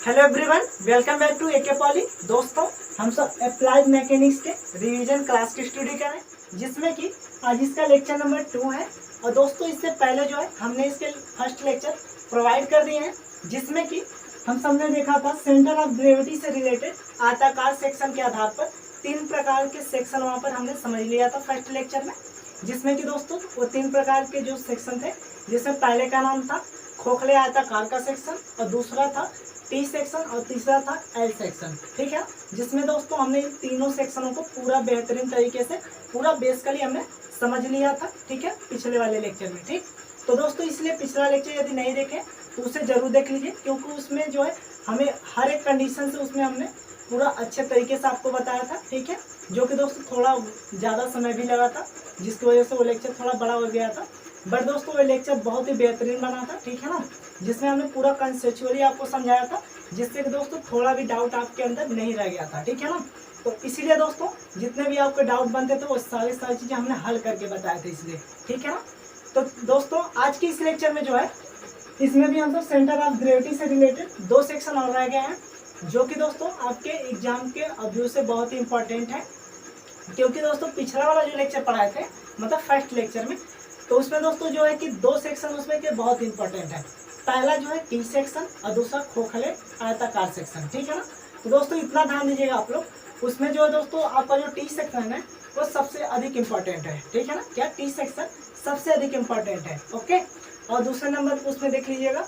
Hello everyone, welcome back to AK poly. दोस्तों, हम सब अप्लाइड मैकेनिक्स के रिवीजन क्लास की स्टडी करें, जिसमें कि आज इसका लेक्चर नंबर 2 है। और दोस्तों, इससे पहले जो है हमने इसके फर्स्ट लेक्चर प्रोवाइड कर दिए हैं, जिसमें कि हम सब ने देखा था सेंटर ऑफ ग्रेविटी से रिलेटेड आयताकार सेक्शन के आधार पर 3 प्रकार के सेक्शन वहाँ पर हमने समझ लिया था फर्स्ट लेक्चर में। जिसमें कि दोस्तों वो 3 प्रकार के जो सेक्शन थे, जिसमें पहले का नाम था खोखले आयताकार का सेक्शन, और दूसरा था टी सेक्शन, और तीसरा था एल सेक्शन। ठीक है, जिसमें दोस्तों हमने इन तीनों सेक्शनों को पूरा बेहतरीन तरीके से पूरा बेसिकली हमने समझ लिया था। ठीक है, पिछले वाले लेक्चर में। ठीक, तो दोस्तों इसलिए पिछला लेक्चर यदि नहीं देखें तो उसे जरूर देख लीजिए, क्योंकि उसमें जो है हमें हर एक कंडीशन से उसमें हमने पूरा अच्छे तरीके से आपको बताया था। ठीक है, जो कि दोस्तों थोड़ा ज़्यादा समय भी लगा था, जिसकी वजह से वो लेक्चर थोड़ा बड़ा हो गया था। बट दोस्तों वो लेक्चर बहुत ही बेहतरीन बना था। ठीक है ना, जिसमें हमने पूरा कंसेप्चुअली आपको समझाया था, जिससे कि दोस्तों थोड़ा भी डाउट आपके अंदर नहीं रह गया था। ठीक है ना, तो इसीलिए दोस्तों जितने भी आपके डाउट बनते थे वो सारी चीज़ें हमने हल करके बताए थे इसलिए। ठीक है ना, तो दोस्तों आज के इस लेक्चर में जो है इसमें भी हम सब सेंटर ऑफ ग्रेविटी से रिलेटेड 2 सेक्शन और रह गए हैं, जो कि दोस्तों आपके एग्जाम के व्यू से बहुत ही इंपॉर्टेंट है। क्योंकि दोस्तों पिछला वाला जो लेक्चर पढ़ाए थे, मतलब फर्स्ट लेक्चर में, तो उसमें दोस्तों जो है कि 2 सेक्शन उसमें के बहुत इंपॉर्टेंट है। पहला जो है टी सेक्शन और दूसरा खोखले आयताकार सेक्शन। ठीक है ना, तो दोस्तों इतना ध्यान दीजिएगा आप लोग, उसमें जो है दोस्तों आपका जो टी सेक्शन है वो सबसे अधिक इम्पोर्टेंट है। ठीक है ना, क्या टी सेक्शन सबसे अधिक इम्पोर्टेंट है। ओके, और दूसरे नंबर पर उसमें देख लीजिएगा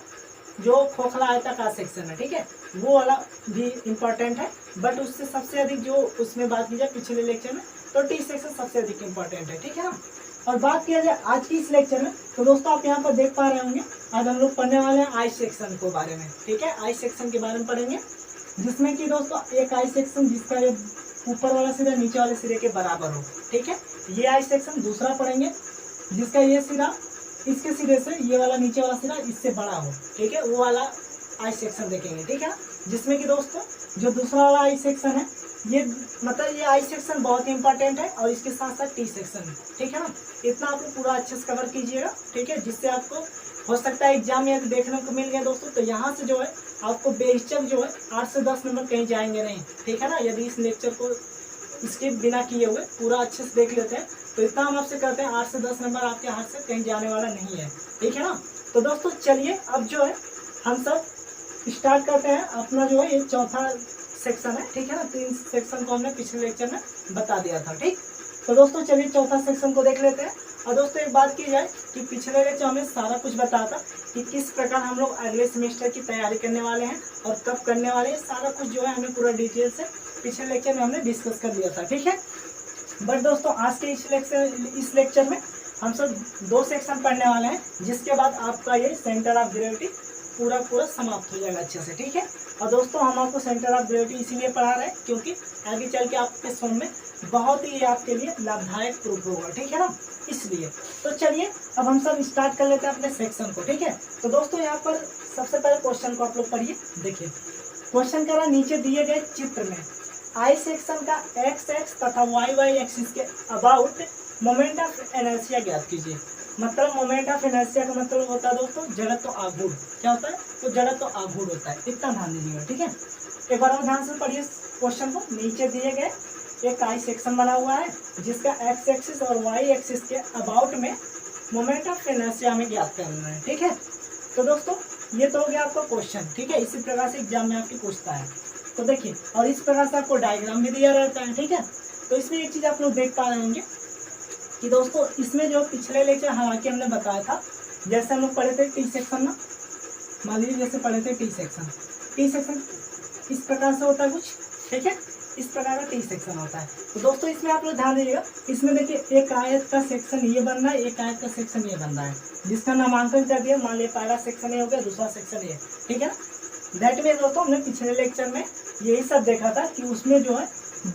जो खोखला आयताकार सेक्शन है। ठीक है, वो वाला भी इम्पोर्टेंट है, बट उससे सबसे अधिक जो उसमें बात की जाए पिछले लेक्चर में, तो टी सेक्शन सबसे अधिक इम्पोर्टेंट है। ठीक है ना, और बात किया जाए आज की इस लेक्चर में, तो दोस्तों आप यहाँ पर देख पा रहे होंगे आज हम लोग पढ़ने वाले हैं आई सेक्शन के बारे में। ठीक है, आई सेक्शन के बारे में पढ़ेंगे, जिसमें कि दोस्तों एक आई सेक्शन जिसका ये ऊपर वाला सिरा नीचे वाले सिरे के बराबर हो। ठीक है, ये आई सेक्शन। दूसरा पढ़ेंगे जिसका ये सिरा इसके सिरे से ये वाला नीचे वाला सिरा इससे बड़ा हो। ठीक है, वो वाला आई सेक्शन देखेंगे। ठीक है ना, जिसमें कि दोस्तों जो दूसरा वाला आई सेक्शन है ये मतलब ये आई सेक्शन बहुत ही इंपॉर्टेंट है, और इसके साथ साथ टी सेक्शन। ठीक है ना, इतना आप लोग पूरा अच्छे से कवर कीजिएगा। ठीक है, जिससे आपको हो सकता है एग्जाम में यदि देखने को मिल गया दोस्तों, तो यहाँ से जो है आपको बेहिचक जो है 8 से 10 नंबर कहीं जाएंगे नहीं। ठीक है ना, यदि इस लेक्चर को स्किप बिना किए हुए पूरा अच्छे से देख लेते हैं, तो इतना हम आपसे कहते हैं 8 से 10 नंबर आपके हाथ से कहीं जाने वाला नहीं है। ठीक है ना, तो दोस्तों चलिए अब जो है हम सब स्टार्ट करते हैं अपना जो है ये चौथा सेक्शन है। ठीक है ना, 3 सेक्शन को हमने पिछले लेक्चर में बता दिया था। ठीक, तो दोस्तों चलिए चौथा सेक्शन को देख लेते हैं। और दोस्तों एक बात की जाए कि पिछले लेक्चर हमने सारा कुछ बताया था कि किस प्रकार हम लोग अगले सेमेस्टर की तैयारी करने वाले हैं और कब करने वाले हैं, सारा कुछ जो है हमें पूरा डिटेल से पिछले लेक्चर में हमने डिस्कस कर लिया था। ठीक है, बट दोस्तों आज के इस लेक्चर में हम सब 2 सेक्शन पढ़ने वाले हैं, जिसके बाद आपका ये सेंटर ऑफ ग्रेविटी पूरा समाप्त हो जाएगा अच्छे से। ठीक है, और दोस्तों हम आपको सेंटर ऑफ ग्रेविटी इसीलिए पढ़ा रहे हैं क्योंकि आगे चल के आपके स्वयं में बहुत ही आपके लिए लाभदायक प्रूफ होगा। ठीक है ना, इसलिए तो चलिए अब हम सब स्टार्ट कर लेते हैं अपने सेक्शन को। ठीक है, तो दोस्तों यहाँ पर सबसे पहले क्वेश्चन को आप लोग पढ़िए। देखिए क्वेश्चन कह रहा नीचे दिए गए चित्र में आई सेक्शन का एक्स एक्स तथा वाई वाई एक्सिस के अबाउट मोमेंट ऑफ इनर्शिया ज्ञात कीजिए। मतलब मोमेंट ऑफ इनर्शिया का मतलब होता है दोस्तों जड़त्व आघूर्ण। क्या होता है? तो जड़त्व आघूर्ण होता है। इतना ध्यान दीजिएगा। ठीक है, एक बार और ध्यान से पढ़िए क्वेश्चन को। नीचे दिए गए एक आई सेक्शन बना हुआ है जिसका एक्स एक्सिस और वाई एक्सिस के अबाउट में मोमेंट ऑफ इनर्शिया हमें ज्ञात करना है। ठीक है, तो दोस्तों ये तो हो गया आपका क्वेश्चन। ठीक है, इसी प्रकार से एग्जाम में आपकी पूछता है। तो देखिए, और इस प्रकार से आपको डायग्राम भी दिया रहता है। ठीक है, तो इसमें एक चीज आप लोग देख पा रहे होंगे कि दोस्तों इसमें जो पिछले लेक्चर हालांकि हमने बताया था, जैसे हम लोग पढ़े थे टी सेक्शन में, मान लीजिए जैसे पढ़े थे टी सेक्शन इस प्रकार से होता है कुछ। ठीक है, इस प्रकार का टी सेक्शन होता है। तो दोस्तों इसमें आप लोग ध्यान दीजिएगा, इसमें देखिए एक आयत का सेक्शन ये बन रहा है, एक आयत का सेक्शन ये बन रहा है, जिसका नामांकन कर दिया। मान लिया पहला सेक्शन ये हो गया, दूसरा सेक्शन ये। ठीक है ना, दैट मीन दोस्तों हमने पिछले लेक्चर में यही सब देखा था कि उसमें जो है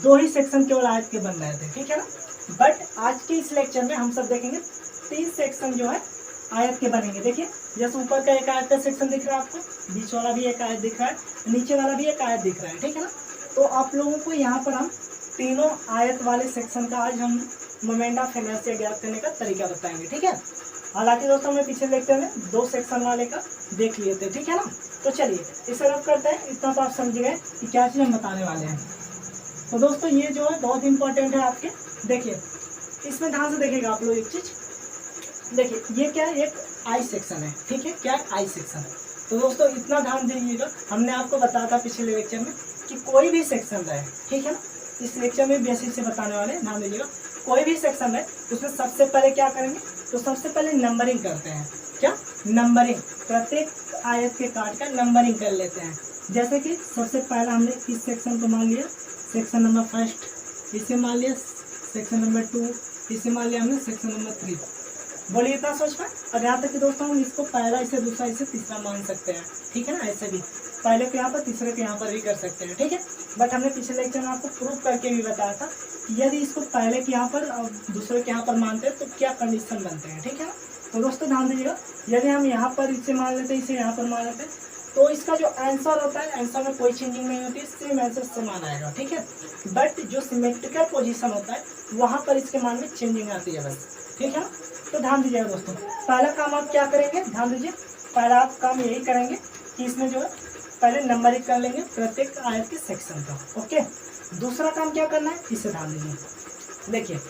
2 ही सेक्शन केवल आयत के बन रहे थे। ठीक है ना, बट आज के इस लेक्चर में हम सब देखेंगे 3 सेक्शन जो है आयत के बनेंगे। देखिए जैसे ऊपर का एक आयत का सेक्शन दिख रहा है आपको, बीच वाला भी एक आयत दिख रहा है, नीचे वाला भी एक आयत दिख रहा है। ठीक है ना, तो आप लोगों को यहाँ पर हम तीनों आयत वाले सेक्शन का आज हम मोमेंट ऑफ इनर्शिया ज्ञात करने का तरीका बताएंगे। ठीक है, हालांकि दोस्तों मैं पिछले लेक्चर में 2 सेक्शन वाले का देख लिए थे। ठीक है ना, तो चलिए इसे रब करते हैं। इतना तो आप समझ गए कि क्या चीज़ हम बताने वाले हैं। तो दोस्तों ये जो है बहुत इंपॉर्टेंट है आपके। देखिए इसमें ध्यान से देखिएगा आप लोग एक चीज, देखिए ये क्या है, एक आई सेक्शन है, ठीक है, क्या है आई सेक्शन। तो दोस्तों इतना ध्यान दीजिएगा, हमने आपको बताया था पिछले लेक्चर में कि कोई भी सेक्शन रहे, ठीक है ना, इस लेक्चर में बेसिक से बताने वाले, ध्यान दीजिएगा। कोई भी सेक्शन रहे उसमें सबसे पहले क्या करेंगे, तो सबसे पहले नंबरिंग करते हैं। क्या नंबरिंग, प्रत्येक आयत के काट का नंबरिंग कर लेते हैं। जैसे कि सबसे पहले हमने इस सेक्शन को मान लिया सेक्शन नंबर फर्स्ट, इसे मान लिया सेक्शन नंबर 2, इसे मान लिया हमने सेक्शन नंबर 3। बोलिए इतना सोच पाए। और यहाँ तक कि दोस्तों हम इसको पहला, इसे दूसरा, इसे तीसरा मान सकते हैं, ठीक है ना, ऐसे भी पहले के यहाँ पर तीसरे के यहाँ पर भी कर सकते हैं, ठीक है। बट हमने पिछले लेक्चर में आपको प्रूफ करके भी बताया था कि यदि इसको पहले के यहाँ पर और दूसरे के यहाँ पर मानते हैं तो क्या कंडीशन बनते हैं, ठीक है ना। तो दोस्तों ध्यान दीजिएगा, यदि हम यहाँ पर इसे मान लेते हैं, इसे यहाँ पर मान लेते हैं, तो इसका जो आंसर होता है, आंसर में कोई चेंजिंग नहीं होती है, सेम आंसर समान आएगा, ठीक है। बट जो सिमेट्रिकल पोजीशन होता है वहाँ पर इसके मान में चेंजिंग आती है बस, ठीक है ना। तो ध्यान दीजिएगा दोस्तों, पहला काम आप क्या करेंगे, ध्यान दीजिए, पहला आप काम यही करेंगे कि इसमें जो है पहले नंबरिंग कर लेंगे प्रत्येक आयत के सेक्शन का, ओके। दूसरा काम क्या करना है, इसे ध्यान दीजिए। देखिए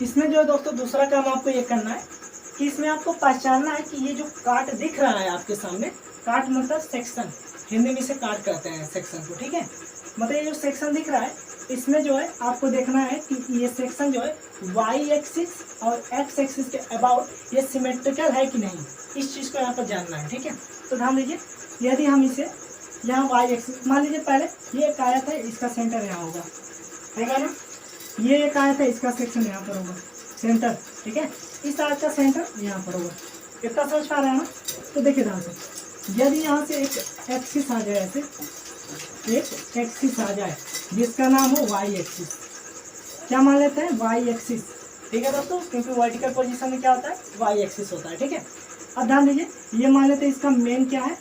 इसमें जो है दोस्तों दूसरा काम आपको ये करना है कि इसमें आपको पहचानना है कि ये जो काट दिख रहा है आपके सामने, काट मतलब सेक्शन, हिंदी में इसे काट कहते हैं सेक्शन को, ठीक है। मतलब ये जो सेक्शन दिख रहा है इसमें जो है आपको देखना है कि ये सेक्शन जो है वाई एक्सिस और एक्स एक्सिस के अबाउट ये सिमेट्रिकल है कि नहीं, इस चीज़ को यहाँ पर जानना है, ठीक है। तो ध्यान दीजिए, यदि हम इसे यहाँ वाई एक्सिस मान लीजिए, पहले ये एक आयत है, इसका सेंटर यहाँ होगा ना, ये एक आयत है, इसका सेक्शन यहाँ पर होगा सेंटर, ठीक है। इस आयत का सेंटर यहाँ पर होगा, इतना समझ पा रहे हैं ना। तो देखिए ध्यान से, यदि यहाँ से एक एक्सिस आ जाए, ऐसे एक एक्सिस आ जाए जिसका नाम हो वाई एक्सिस, क्या मान लेते हैं, वाई एक्सिस, ठीक है दोस्तों, क्योंकि वर्टिकल पोजीशन में क्या होता है, वाई एक्सिस होता है, ठीक है। अब ध्यान दीजिए, ये मान लेते हैं इसका मेन क्या है,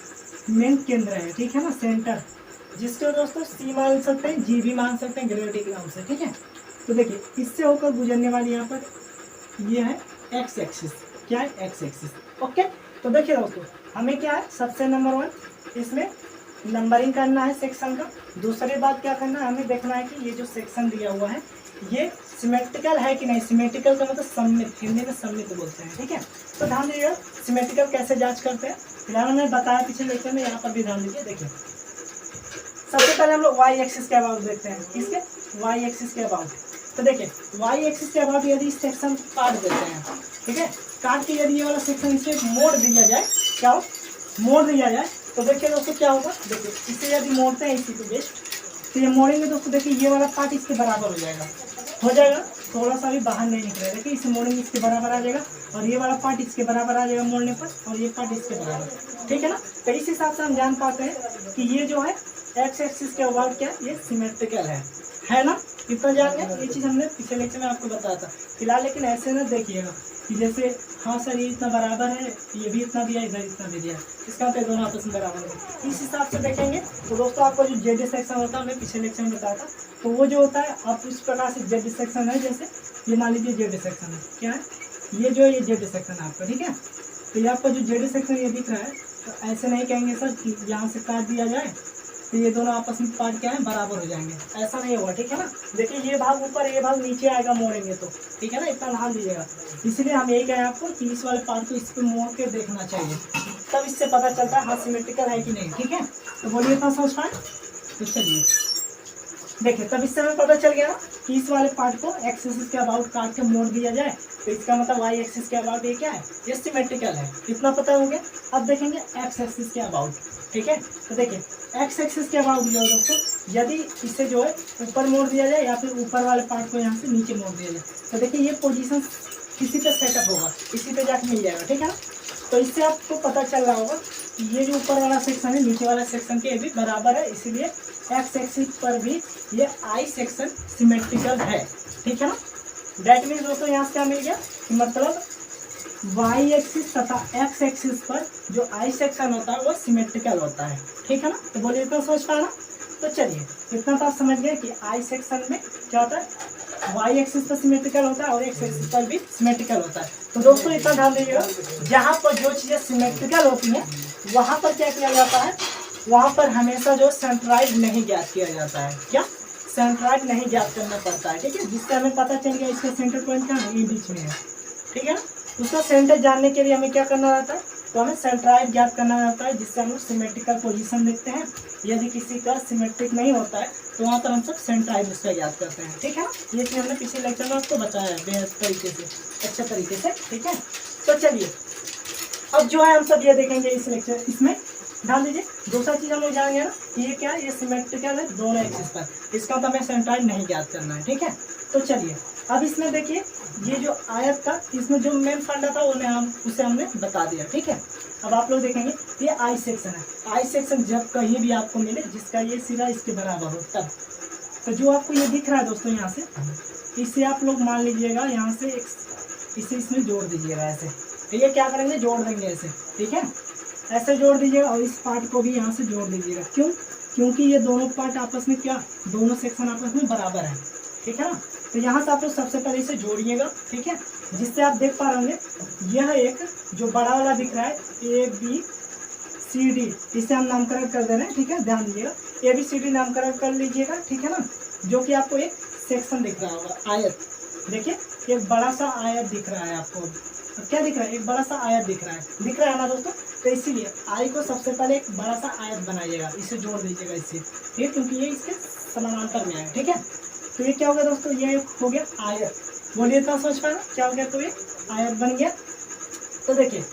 मेन केंद्र है, ठीक है ना, सेंटर, जिसको दोस्तों सी मान सकते हैं, जी भी मान सकते हैं ग्रेविटी के नाम से, ठीक है। तो देखिए इससे होकर गुजरने वाली यहाँ पर ये है एक्स एक्सिस, क्या है, एक्स एक्सिस, ओके। तो देखिए दोस्तों हमें क्या है, सबसे नंबर 1 इसमें नंबरिंग करना है सेक्शन का। दूसरी बात क्या करना है, हमें देखना है कि ये जो सेक्शन दिया हुआ है ये सिमेट्रिकल है कि नहीं। सिमेट्रिकल का मतलब सम्मित, हिंदी में सम्मित बोलते हैं, ठीक है। तो ध्यान दीजिएगा सिमेट्रिकल कैसे जांच करते हैं, फिलहाल मैंने बताया पिछले लेक्चर में, यहाँ पर भी ध्यान दीजिए। देखिए सबसे पहले हम लोग वाई एक्सिस के अबाउट देखते हैं, किसके, वाई एक्सिस के अबाउट। तो देखिए वाई एक्सिस के अबाउट यदि इस सेक्शन काट देते हैं, ठीक है, काट के यदि ये वाला सेक्शन इसे मोड़ दिया जाए, क्या हो, मोड़ दिया जाए, तो देखिए दोस्तों क्या होगा, देखिए इसे यदि मोड़ते हैं इसी को बेस्ट, तो ये मोड़ेंगे दोस्तों, देखिए ये वाला पार्ट इसके बराबर हो जाएगा, थोड़ा सा भी बाहर नहीं निकलेगा, देखिए इसे मोड़ेंगे इसके बराबर आ जाएगा, और ये वाला पार्ट इसके बराबर आ जाएगा मोड़ने पर, और ये पार्ट इसके बराबर, ठीक है ना। तो इस हिसाब से हम जान पाते हैं कि ये जो है एक्स एक्सिस के अबाउट क्या, ये सिमेट्रिकल है ना। इतना जान गए, ये चीज़ हमने पिछले लेक्चर में आपको बताया था। फिलहाल लेकिन ऐसे ना देखिएगा कि जैसे हाँ सर ये इतना बराबर है, ये भी इतना दिया, इधर इतना भी दिया, इसका मतलब दोनों आपस में बराबर है, इस हिसाब से देखेंगे। तो दोस्तों आपको जो जेड सेक्शन होता है, हमने पिछले लेक्चर में बताया था, तो वो जो होता है आप इस प्रकार से जेड सेक्शन है, जैसे ये मान लीजिए जेड सेक्शन है, क्या है, ये जो है ये जेड सेक्शन है आपका, ठीक है। तो ये आपका जो जेड सेक्शन ये दिख रहा है, तो ऐसे नहीं कहेंगे सर कि यहाँ से काट दिया जाए तो ये दोनों आपस में पार्ट क्या है, बराबर हो जाएंगे, ऐसा नहीं होगा, ठीक है ना। देखिए ये भाग ऊपर, ये भाग नीचे आएगा मोड़ेंगे तो, ठीक है ना, इतना ध्यान दीजिएगा। इसलिए हम यही कहें आपको कि इस वाले पार्ट को इस पर मोड़ के देखना चाहिए, तब इससे पता चलता है हाँ सिमेट्रिकल है कि नहीं, ठीक है। तो बोलिए इतना समझ पाए। तो चलिए देखिए तब इससे हमें पता चल गया ना कि इस वाले पार्ट को एक्स एक्सिस के अबाउट काट के मोड़ दिया जाए, तो इसका मतलब वाई एक्सिस के अबाउट ये क्या है, ये सिमेट्रिकल है, इतना पता हो गया। अब देखेंगे एक्स एक्सिस के अबाउट, ठीक है। तो देखिए एक्स एक्सिस के अबाउट जो है दोस्तों, यदि इसे जो है ऊपर मोड़ दिया जाए या फिर ऊपर वाले पार्ट को यहाँ से नीचे मोड़ दिया जाए, तो देखिए ये पोजीशन किसी पे सेटअप होगा, इसी पे जाके मिल जाएगा, ठीक है ना। तो इससे आपको पता चल रहा होगा कि ये जो ऊपर वाला सेक्शन है नीचे वाला सेक्शन के भी बराबर है, इसीलिए एक्स एक्सिस पर भी ये आई सेक्शन सिमेट्रिकल है, ठीक है ना। दैट मीन्स दोस्तों यहाँ से क्या मिल गया कि मतलब वाई एक्सिस तथा एक्स एक्सिस पर जो आई सेक्शन होता है वो सिमेट्रिकल होता है, ठीक है ना। तो बोलिए इतना समझ पाना। तो चलिए इतना तो आप समझ गए कि आई सेक्शन में क्या होता है, वाई एक्सिस पर सिमेट्रिकल होता है और एक्स एक्सिस पर भी सिमेट्रिकल होता है। तो दोस्तों इतना ध्यान दीजिएगा, जहाँ पर जो चीज़ें सिमेट्रिकल होती हैं वहाँ पर क्या किया जाता है, वहाँ पर हमेशा जो सेंट्रॉइड नहीं ज्ञात किया जाता है। क्या? सेंट्रॉइड नहीं ज्ञात करना पड़ता है, ठीक है, जिससे हमें पता चल गया इसका सेंटर पॉइंट कहाँ है, ये बीच में है, ठीक है। उसका सेंटर जानने के लिए हमें क्या करना रहता है, तो हमें सेंट्रॉइड ज्ञात करना रहता है, जिससे हम लोग सिमेट्रिकल पोजीशन देखते हैं। यदि किसी का सिमेट्रिक नहीं होता है तो वहाँ पर हम सब सेंट्रॉइड उसका ज्ञात करते हैं, ठीक है। ये चीज़ हमने पिछले लेक्चर में आपको बताया है बेहद तरीके से, अच्छे तरीके से, ठीक है। तो चलिए अब जो है हम सब ये देखेंगे इस लेक्चर, इसमें ध्यान दीजिए दूसरा चीज हम लोग जानेंगे ना, ये क्या है, ये सिमेट्रिकल है दोनों एक्सिस पर, इसका तो हमें सेंट्रॉइड नहीं ज्ञात करना है, ठीक है। तो चलिए अब इसमें देखिए ये जो आयत का, इसमें जो मेन फंडा था उसे हमने बता दिया, ठीक है। अब आप लोग देखेंगे ये आई सेक्शन है, आई सेक्शन जब कहीं भी आपको मिले जिसका ये सिरा इसके बराबर हो तब, तो जो आपको ये दिख रहा है दोस्तों यहाँ से, इसे आप लोग मान लीजिएगा यहाँ से इसे इसमें जोड़ दीजिएगा ऐसे, तो ये क्या करेंगे, जोड़ देंगे ऐसे, ठीक है, ऐसे जोड़ दीजिएगा और इस पार्ट को भी यहाँ से जोड़ दीजिएगा। क्यों? क्योंकि ये दोनों पार्ट आपस में क्या, दोनों सेक्शन आपस में बराबर है, ठीक है ना। तो यहाँ से आप लोग सबसे पहले इसे जोड़िएगा, ठीक है, जिससे आप देख पा रहे होंगे यह एक जो बड़ा वाला दिख रहा है ABCD, इसे हम नामकरण कर दे रहे हैं, ठीक है, ध्यान दीजिएगा ABCD नामकरण कर लीजिएगा, ठीक है ना। जो कि आपको एक सेक्शन दिख रहा होगा, आयत, देखिए एक बड़ा सा आयत दिख रहा है आपको, क्या दिख रहा है, एक बड़ा सा आयत दिख रहा है ना दोस्तों। तो इसीलिए आई को सबसे पहले एक बड़ा सा आयत बनाइएगा, इसे जोड़ दीजिएगा इससे, ठीक है, क्योंकि ये इसके समानांतर में है, ठीक है। तो ये क्या हो गया दोस्तों, ये हो गया आयत, बोलिए इतना समझ पाए ना क्या हो गया, तो ये आयत बन गया। तो देखिए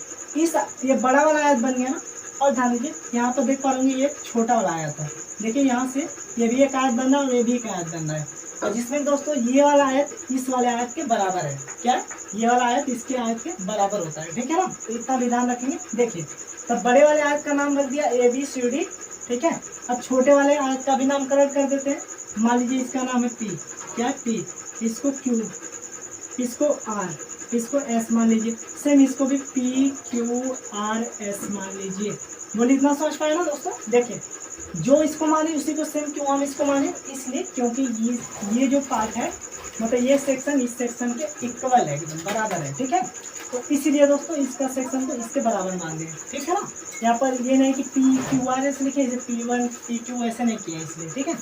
ये बड़ा वाला आयत बन गया ना, और ध्यान दीजिए यहाँ पर देख पा रहे ये एक छोटा वाला आयत है, देखिए यहाँ से ये भी एक आयत बन रहा है और ये भी एक आयत बन रहा है, और जिसमें दोस्तों ये वाला आयत इस वाले आयत के बराबर है, क्या ये वाला आयत इसके आयत के बराबर होता है, ठीक है ना। तो इतना भी ध्यान रखेंगे। देखिए तब बड़े वाले आयत का नाम रख दिया ABCD, ठीक है। अब छोटे वाले आयत का भी नामकरण कर देते हैं, मान लीजिए इसका नाम है P, क्या P, इसको Q, इसको R, इसको S मान लीजिए, सेम इसको भी PQRS मान लीजिए। बोलिए इतना समझ पाए ना दोस्तों। देखिए जो इसको माने उसी को सेम क्यों हम इसको माने, इसलिए क्योंकि ये जो पार्ट है मतलब ये सेक्शन इस सेक्शन के इक्वल है, एकदम बराबर है, ठीक है। तो इसीलिए दोस्तों इसका सेक्शन को इसके बराबर मान दिए, ठीक है ना। यहाँ पर ये नहीं कि PQRS लिखे, इसे P1 PQ ऐसे नहीं किया इसलिए, ठीक है,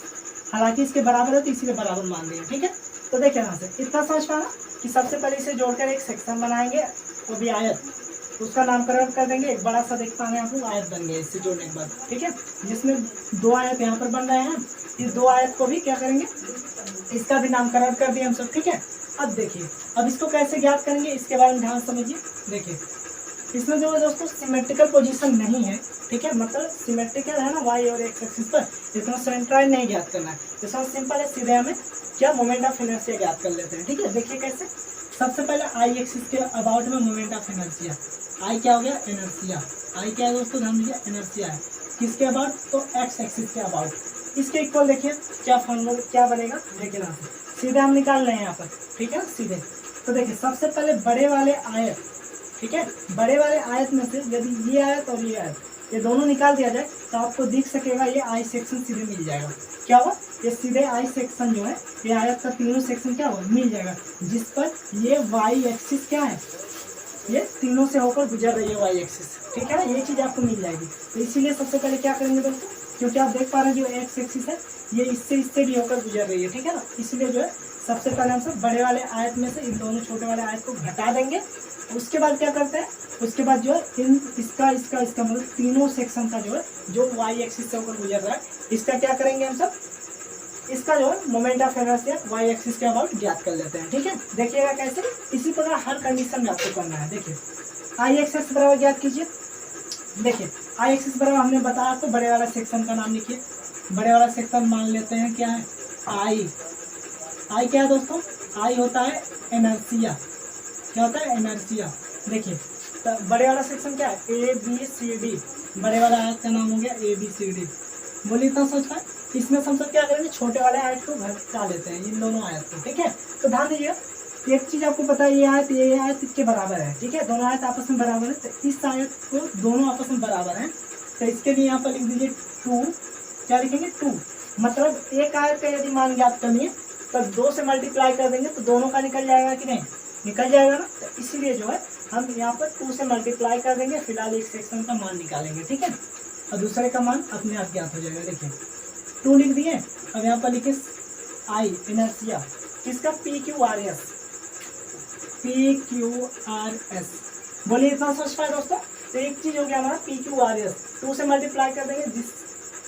हालांकि इसके बराबर है तो इसीलिए बराबर मान दिए, ठीक है। तो देखिए यहाँ से इतना समझ पाना कि सबसे पहले इसे जोड़कर एक सेक्शन बनाएंगे, वो भी आयत, उसका नामकरण कर देंगे, एक बड़ा सा देख पाएंगे आप लोग आयत बन गया इससे जोड़ने के बाद, ठीक है, जिसमें दो आयत यहाँ पर बन रहे हैं, इस दो आयत को भी क्या करेंगे, इसका भी नामकरण कर दिया हम सब, ठीक है। अब देखिए अब इसको कैसे ज्ञात करेंगे इसके बारे में ध्यान समझिए। देखिए इसमें जो है दोस्तों सिमेट्रिकल पोजीशन नहीं है, ठीक है, मतलब सिमेट्रिकल है ना वाई और एक्स एक्सिस पर, इसमें सेंट्रॉइड नहीं ज्ञात करना है, इसमें सिंपल है, सीधे हमें क्या मोमेंट ऑफ इनर्शिया ज्ञात कर लेते हैं, ठीक है। देखिए कैसे, सबसे पहले आई एक्सिस के अबाउट में मोमेंट ऑफ इनर्शिया, आई क्या हो गया, इनर्शिया, आई क्या है दोस्तों, ध्यान दीजिए इनर्शिया है, किसके अबाउट, तो एक्स एक्सिस के अबाउट, इसके इक्वल देखिए क्या फॉर्मूला क्या बनेगा, देखिए ना सीधे हम निकाल रहे हैं यहाँ पर, ठीक है सीधे। तो देखिए सबसे पहले बड़े वाले आयत, ठीक है, बड़े वाले आयत में से यदि ये आयत और ये आयत ये दोनों निकाल दिया जाए तो आपको दिख सकेगा ये आई सेक्शन सीधे मिल जाएगा, क्या होगा, ये सीधे आई सेक्शन जो है ये आयत का तीनों सेक्शन क्या होगा, मिल जाएगा, जिस पर ये वाई एक्सिस क्या है, ये तीनों से होकर गुजर रही है वाई एक्सिस, ठीक है ना, ये चीज़ आपको मिल जाएगी। तो इसीलिए सबसे पहले क्या करेंगे दोस्तों, क्योंकि आप देख पा रहे हैं जो एक्स एक्सिस है ये इससे भी होकर गुजर रही है, ठीक है ना, इसलिए जो है सबसे पहले हम सब बड़े वाले आयत में से इन दोनों छोटे वाले आयत को घटा देंगे। उसके बाद क्या करते हैं, उसके बाद जो है इसका मतलब तीनों सेक्शन का जो है जो वाई एक्सिस से होकर गुजर रहा है इसका क्या करेंगे हम सब, इसका जो है moment of inertia Y axis के अबाउट ज्ञात कर लेते हैं, ठीक है। देखिएगा कैसे, इसी प्रकार हर कंडीशन में आपको करना है। देखिए आई एक्सिस बराबर ज्ञात कीजिए, देखिए आई एक्सिस बराबर हमने बताया आपको, बड़े वाला सेक्शन का नाम लिखिए, बड़े वाला सेक्शन मान लेते हैं क्या है, आई, आई क्या है दोस्तों, आई होता है इनर्शिया, क्या होता है इनर्शिया। देखिए तो बड़े वाला सेक्शन क्या है, ABCD, बड़े वाला आयत का नाम हो गया ABCD। बोलिए इतना सोच पाए, इसमें हम सब क्या करेंगे, छोटे वाले आयत को घटा लेते हैं इन दोनों आयत को, ठीक है। तो ध्यान दीजिए एक चीज आपको पता है, ये आयत इसके बराबर है, ठीक है, दोनों आयत आपस में बराबर है, तो इस आयत को दोनों आपस में बराबर हैं, तो इसके लिए यहाँ पर लिख दीजिए 2, क्या लिखेंगे 2, मतलब एक आयत का यदि मान ज्ञात करनी है तो 2 से मल्टीप्लाई कर देंगे तो दोनों का निकल जाएगा कि नहीं, निकल जाएगा ना। तो इसीलिए जो है हम यहाँ पर 2 से मल्टीप्लाई कर देंगे, फिलहाल एक सेक्शन का मान निकालेंगे, ठीक है। और दूसरे का मान अपने आप ज्ञात हो जाएगा। देखिए 2 लिख दिए, अब यहाँ पर लिखे आई इनर्शिया किसका, P Q R S, P Q R S. बोलिए इतना समझ पाए दोस्तों। तो एक चीज हो गया हमारा पी क्यू आर एस, 2 से मल्टीप्लाई कर देंगे, जिस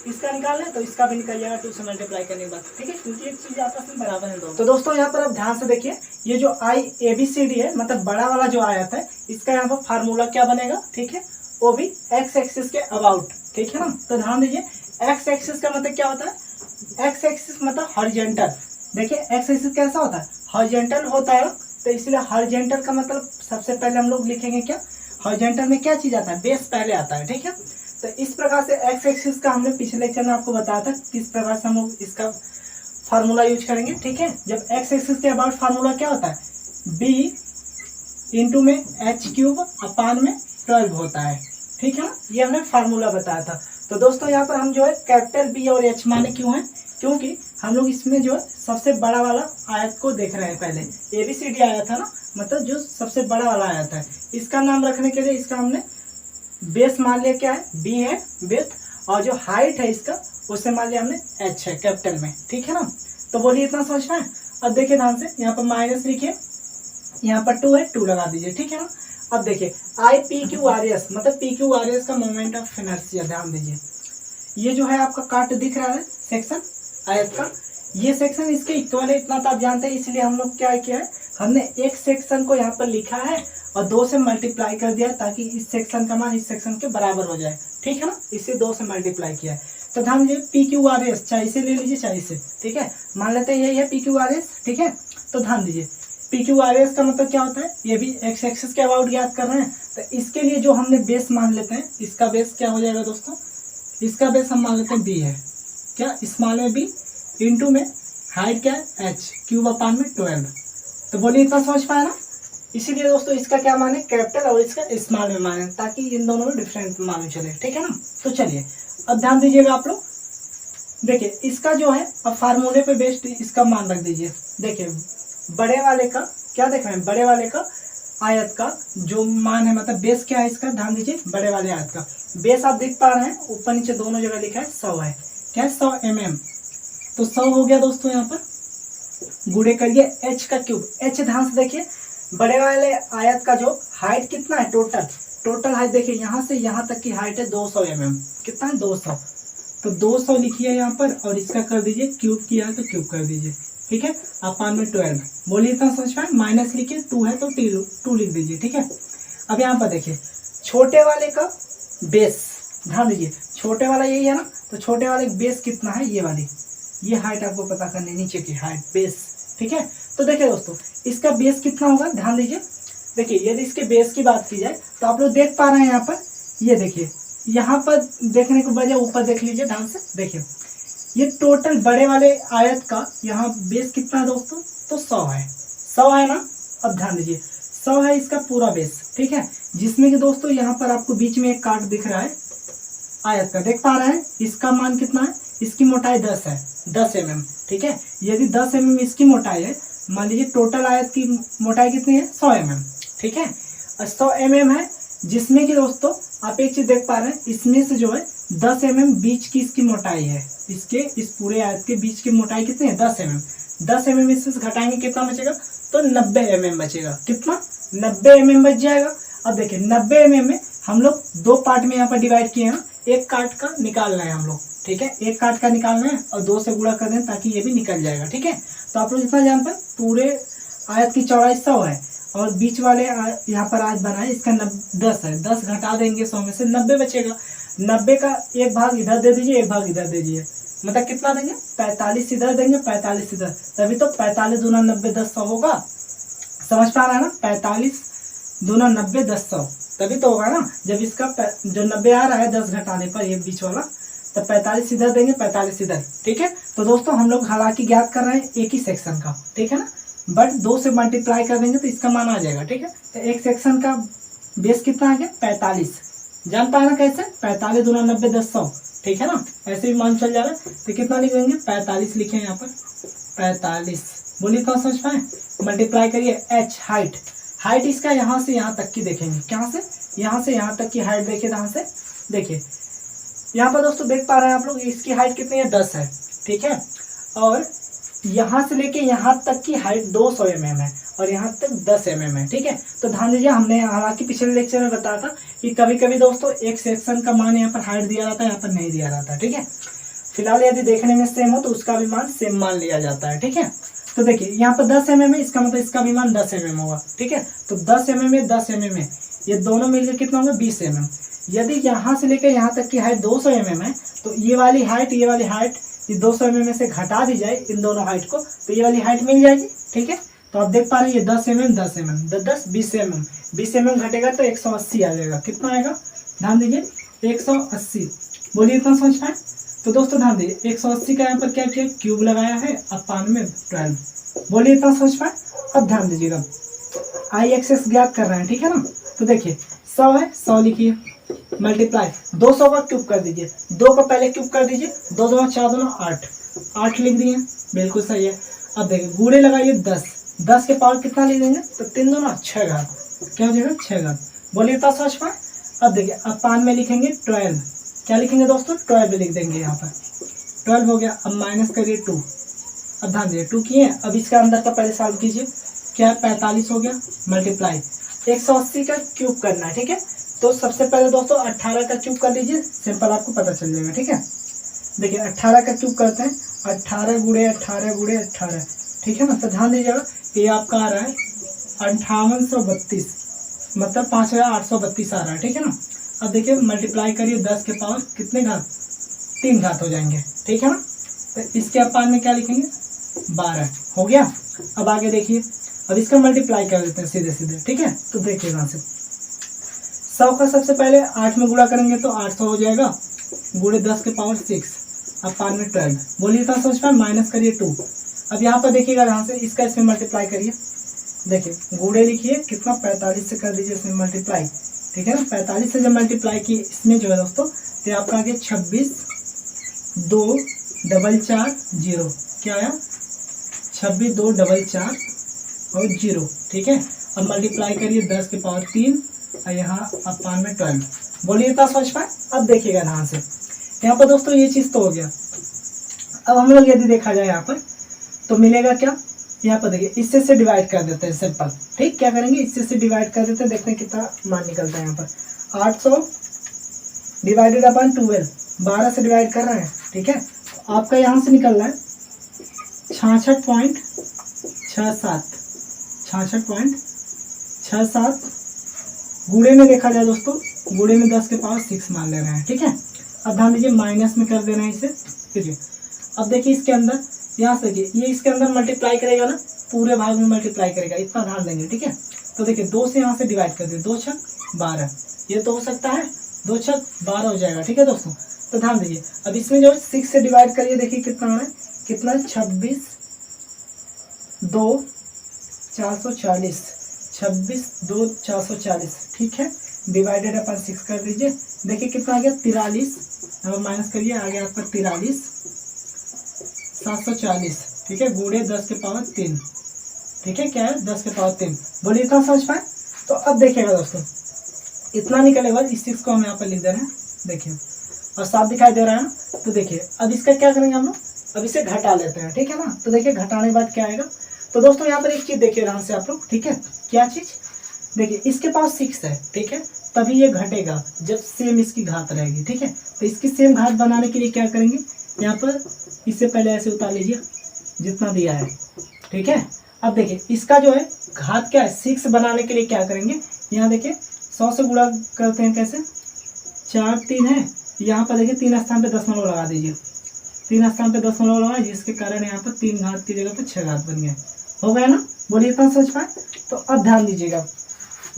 इसका निकाल लें तो इसका भी निकल जाएगा 2 से मल्टीप्लाई करने के बाद, ठीक है, क्योंकि एक चीज आपस में बराबर है दोनों। तो दोस्तों यहाँ पर आप ध्यान से देखिए, ये जो आई ए बी सी डी है, मतलब बड़ा वाला जो आयत है, इसका यहाँ पर फार्मूला क्या बनेगा, ठीक है, वो भी एक्स एक्सिस के अबाउट, ठीक है ना। तो ध्यान दीजिए, एक्स एक्सिस का मतलब क्या होता है, एक्स एक्सिस मतलब हॉरिजॉन्टल। देखिए एक्स एक्सिस कैसा होता है, हॉरिजॉन्टल होता है, तो इसलिए हॉरिजॉन्टल का मतलब सबसे पहले हम लोग लिखेंगे क्या, हॉरिजॉन्टल में क्या चीज आता है, बेस पहले आता है, ठीक है। तो इस प्रकार से एक्स एक्सिस का हमने पिछले लेक्चर में आपको बताया था किस प्रकार से हम लोग इसका फार्मूला यूज करेंगे, ठीक है। जब एक्स एक्सिस के अबाउट फार्मूला क्या होता है, बी इंटू में एच क्यूब अपान में 12 होता है, ठीक है ना, ये हमने फार्मूला बताया था। तो दोस्तों यहाँ पर हम जो है कैपिटल बी और एच माने क्यों है, क्योंकि हम लोग इसमें जो है सबसे बड़ा वाला आयत को देख रहे हैं। पहले ABCD आया था ना, मतलब जो सबसे बड़ा वाला आयत है, इसका नाम रखने के लिए इसका हमने बेस मान लिया क्या है, बी है विड्थ, और जो हाइट है इसका उससे मान लिया हमने एच है कैपिटल में, ठीक है ना। तो बोलिए इतना समझ पाए। अब देखिए ध्यान से, यहाँ पर माइनस लिखिए, यहाँ पर 2 है, 2 लगा दीजिए, ठीक है ना। अब देखिए I P Q R S, मतलब पी क्यू आर एस का मोमेंट ऑफ इनर्शिया। ध्यान दीजिए, ये जो है आपका काट दिख रहा है सेक्शन आयत का, ये सेक्शन इसके इक्वल है, इतना तो आप जानते हैं। इसलिए हम लोग क्या किया है, हमने एक सेक्शन को यहाँ पर लिखा है और 2 से मल्टीप्लाई कर दिया, ताकि इस सेक्शन का मान इस सेक्शन के बराबर हो जाए, ठीक है ना, इसे 2 से मल्टीप्लाई किया है। तो ध्यान दीजिए पी क्यू आर एस, चाहे इसे ले लीजिए चाहे इसे, ठीक है, मान लेते हैं यही है पी क्यू आर एस, ठीक है। तो ध्यान दीजिए पी क्यू आर एस का मतलब क्या होता है, ये भी एक्स एक्सिस के अबाउट ज्ञात कर रहे हैं, तो इसके लिए जो हमने बेस मान लेते हैं, इसका बेस क्या हो जाएगा दोस्तों, इसका बेस हम मान लेते हैं बी है, क्या स्मॉल में बी इंटू में हाइट क्या है एच क्यूब अपान में 12। तो बोलिए इतना समझ पाया ना। इसीलिए दोस्तों इसका क्या माने, कैपिटल, और इसका स्मॉल में माने, ताकि इन दोनों में डिफरेंट मालूम चले, ठीक है ना। तो चलिए अब ध्यान दीजिएगा आप लोग, देखिए इसका जो है अब फार्मूले पे बेस्ड इसका मान रख दीजिए। देखिए बड़े वाले का क्या देख रहे हैं, बड़े वाले का आयत का जो मान है, मतलब बेस क्या है इसका, ध्यान दीजिए बड़े वाले आयत का बेस आप देख पा रहे हैं, ऊपर नीचे दोनों जगह लिखा है 100 है, क्या है 100 mm। तो 100 हो गया दोस्तों, यहाँ पर गुणे करिए एच का क्यूब, एच ध्यान से देखिए, बड़े वाले आयत का जो हाइट कितना है, टोटल हाइट देखिए यहाँ से यहाँ तक की हाइट है 200 mm, कितना है 200, तो 200 लिखिए यहाँ पर, और इसका कर दीजिए क्यूब किया है तो क्यूब कर दीजिए, ठीक है, अपान में 12। बोलिए इतना समझ पाए, माइनस लिखिए 2 है तो 2 लिख दीजिए, ठीक है। अब यहाँ पर देखिए छोटे वाले का बेस, ध्यान दीजिए छोटे वाला यही है ना, तो छोटे वाले बेस कितना है, ये वाली, ये हाइट आपको पता करनी, नीचे की हाइट बेस, ठीक है। तो देखिए दोस्तों इसका बेस कितना होगा, ध्यान दीजिए, देखिए यदि इसके बेस की बात की जाए तो आप लोग देख पा रहे हैं यहाँ पर, ये देखिए यहाँ पर देखने को बजाय ऊपर देख लीजिए ध्यान से, देखिए ये टोटल बड़े वाले आयत का यहाँ बेस कितना है दोस्तों, तो 100 है, 100 है ना। अब ध्यान दीजिए 100 है इसका पूरा बेस, ठीक है, जिसमें कि दोस्तों यहाँ पर आपको बीच में एक काट दिख रहा है आयत का, देख पा रहे हैं, इसका मान कितना है, इसकी मोटाई 10 है, 10 mm, ठीक है। यदि 10 mm इसकी मोटाई है, मान लीजिए टोटल आयत की मोटाई कितनी है, 100 mm, ठीक है, 100 mm है, जिसमें कि दोस्तों आप एक चीज देख पा रहे हैं, इसमें से जो है 10 mm बीच की इसकी मोटाई है, इसके इस पूरे आयत के बीच की मोटाई कितनी है, 10 mm, 10 mm इसमें से घटाएंगे कितना बचेगा, तो 90 mm बचेगा, कितना 90 mm बच जाएगा। अब देखिए 90 mm में हम लोग 2 पार्ट में यहाँ पर डिवाइड किए हैं, एक काट का निकालना है हम लोग, ठीक है, एक काट का निकालना है और 2 से गुणा कर दें ताकि ये भी निकल जाएगा, ठीक है। तो आप लोग जितना जानते हैं पूरे आयत की चौड़ाई 100 है, और बीच वाले यहाँ पर आयत बना है इसका 10 है, 10 घटा देंगे 100 में से 90 बचेगा, 90 का एक भाग इधर दे दीजिए, एक भाग इधर दे दीजिए, मतलब कितना देंगे, 45 इधर देंगे, 45 इधर, तभी तो 45 दूना 90 10 100 होगा, समझ पा रहा है ना, 45 दूना 90 10 100, तभी तो होगा ना। जब इसका जो 90 आ रहा है 10 घटाने पर ये बीच वाला, तो 45 इधर देंगे 45 इधर, ठीक है। तो दोस्तों हम लोग हालांकि ज्ञात कर रहे हैं एक ही सेक्शन का, ठीक है ना, बट 2 से मल्टीप्लाई कर देंगे तो इसका मान आ जाएगा, ठीक है। तो एक सेक्शन का बेस कितना आ गया, 45, जानता है ना कैसे, 45 दूना 90 10 100, ठीक है ना, ऐसे भी मान चल जा रहा है। तो कितना लिख देंगे, 45 लिखे यहाँ पर 45, बोलिए कौन समझ पाए, मल्टीप्लाई करिए एच हाइट, हाइट इसका यहाँ से यहाँ तक की देखेंगे, कहाँ से यहाँ तक की हाइट देखिए, ध्यान से देखिए यहाँ पर दोस्तों देख पा रहे हैं आप लोग, इसकी हाइट कितनी है, 10 है, ठीक है। और यहाँ से लेके यहाँ तक की हाइट 200 mm है और यहाँ तक 10 mm है, ठीक है। तो ध्यान दीजिए, हमने हालांकि पिछले लेक्चर में बताया था कि कभी कभी दोस्तों एक सेक्शन का मान यहाँ पर हाइट दिया जाता है, यहाँ पर नहीं दिया जाता है, ठीक है। फिलहाल यदि देखने में सेम हो तो उसका भी मान सेम मान लिया जाता है, ठीक है। तो देखिए यहाँ पर 10 mm है, इसका मतलब इसका भी मान 10 mm होगा, ठीक है। तो 10 mm में 10 mm है, ये दोनों मिलकर कितना होगा, 20 mm। यदि यहाँ से लेकर यहाँ तक की हाइट 200 mm है तो ये वाली हाइट ये 200 mm से घटा दी जाए इन दोनों हाइट को तो ये वाली हाइट मिल जाएगी, ठीक है। तो आप देख पा रहे हैं ये 10 mm 10 mm 10 20 mm 20 mm घटेगा तो 180 आ जाएगा। कितना आएगा, ध्यान दीजिए 180। बोलिए इतना समझ पाए। तो दोस्तों ध्यान दीजिए 180 का यहाँ पर क्या किया, क्यूब लगाया है, अब 12। बोलिए इतना समझ पाए। अब ध्यान दीजिएगा आई एक्सेस ज्ञात कर रहे हैं, ठीक है ना। तो देखिए 100 है, 100 लिखिए, मल्टीप्लाई 200 का क्यूब कर दीजिए, 2 का पहले क्यूब कर दीजिए, 2 2 4 2 8 लिख दिए, बिल्कुल सही है। अब देखिए गुणे लगाइए 10 के पावर कितना लिख देंगे, तो 3 2 6 घात, क्या हो जाएगा 6 घात। बोलिए इतना समझ पाए। अब देखिए अब 5 में लिखेंगे 12, क्या लिखेंगे दोस्तों 12 लिख देंगे, यहाँ पर 12 हो गया। अब माइनस करिए 2, अब ध्यान दीजिए 2 किए, अब इसका अंदर का पहले सॉल्व कीजिए, क्या 45 हो गया, मल्टीप्लाई 180 का क्यूब करना है, ठीक है। तो सबसे पहले दोस्तों 18 का क्यूब कर लीजिए, सिंपल आपको पता चल जाएगा, ठीक है। देखिए 18 का क्यूब करते हैं, 18 गुणे 18, ठीक है ना। तो ध्यान दीजिएगा ये आपका आ रहा है 5832, मतलब 5832 आ रहा है, ठीक है ना। अब देखिए मल्टीप्लाई करिए 10 के पावर कितने घात, 3 घात हो जाएंगे, ठीक है ना। तो इसके अपान में क्या लिखेंगे 12 हो गया। अब आगे देखिए, अब इसका मल्टीप्लाई कर देते हैं सीधे सीधे, ठीक है। तो देखिए यहाँ से 100 का सबसे पहले 8 में गुणा करेंगे तो 800 हो जाएगा, गुणे 10 के पावर 6, अब 5 में 12। बोलिए इतना सोच पाए, माइनस करिए 2। अब यहाँ पर देखिएगा यहाँ से इसका इसमें मल्टीप्लाई करिए, देखिए गुणे लिखिए कितना 45 से कर दीजिए इसमें मल्टीप्लाई, ठीक है ना। 45 से जब मल्टीप्लाई किए इसमें जो है दोस्तों तो आपका आगे 26 2 4 4 0, क्या आया 26 2 4 4 और 0, ठीक है। अब मल्टीप्लाई करिए 10 के पावर 3 और यहाँ अब 5 में 12। बोलिए इतना समझ पाए। अब देखिएगा यहाँ से, यहाँ पर दोस्तों ये चीज़ तो हो गया। अब हम लोग यदि देखा जाए यहाँ पर तो मिलेगा क्या, यहाँ पर देखिए इससे से डिवाइड कर देते हैं, सिंपल, ठीक। क्या करेंगे, इससे से डिवाइड कर देते हैं, देखते हैं कितना मान निकलता है। यहाँ पर 800 डिवाइडेड अपन 12, 12 से डिवाइड कर रहे हैं, ठीक है। आपका यहाँ से निकल रहा है 66.67 गुणे में देखा जाए दोस्तों, गुणे में 10 के पावर 6 मान ले रहे हैं, ठीक है। अब ध्यान दीजिए माइनस में कर देना है इसे, ठीक है। अब देखिए इसके अंदर यहाँ से देखिए ये इसके अंदर मल्टीप्लाई करेगा ना, पूरे भाग में मल्टीप्लाई करेगा, इतना ध्यान देंगे, ठीक है। तो देखिए 2 से यहाँ से डिवाइड कर दे, 2 6 12, ये तो हो सकता है 2 6 12 हो जाएगा, ठीक है दोस्तों। तो ध्यान दीजिए अब इसमें जो 6 से डिवाइड करिए, देखिए कितना है, कितना 26 2 440, 26 2 440, ठीक है। डिवाइडेड अपन 6 कर दीजिए, देखिए कितना आ गया 43, अब माइनस करिए आ गया आपका 43 740, ठीक है, गुणे 10 के पावर 3, ठीक है, क्या है 10 के पावर 3। बोलिए इतना समझ पाए। तो अब देखिएगा दोस्तों इतना निकलेगा, इस 6 को हम यहाँ पर लिख दे रहे हैं, देखिए और 7 दिखाई दे रहा है। तो देखिए अब इसका क्या करेंगे हम लोग, अब इसे घटा लेते हैं, ठीक है ना। तो देखिए घटाने के बाद क्या आएगा, तो दोस्तों यहाँ पर एक चीज देखिए ध्यान से आप लोग, ठीक है। क्या चीज, देखिए इसके पास 6 है, ठीक है, तभी ये घटेगा जब सेम इसकी घात रहेगी, ठीक है। तो इसकी सेम घात बनाने के लिए क्या करेंगे, यहाँ पर इससे पहले ऐसे उतार लीजिए जितना दिया है, ठीक है। अब देखिए इसका जो है घात क्या है, 6 बनाने के लिए क्या करेंगे, यहाँ देखिए 100 से गुणा करते हैं, कैसे 4 3 है, यहाँ पर देखिए 3 स्थान पे दशमलव लगा दीजिए, 3 स्थान पे दशमलव लगाए, जिसके कारण यहाँ पर 3 घात की जगह पर 6 घात बन गया, हो गया ना। बोलिए इतना समझ पाए। तो अब ध्यान दीजिएगा,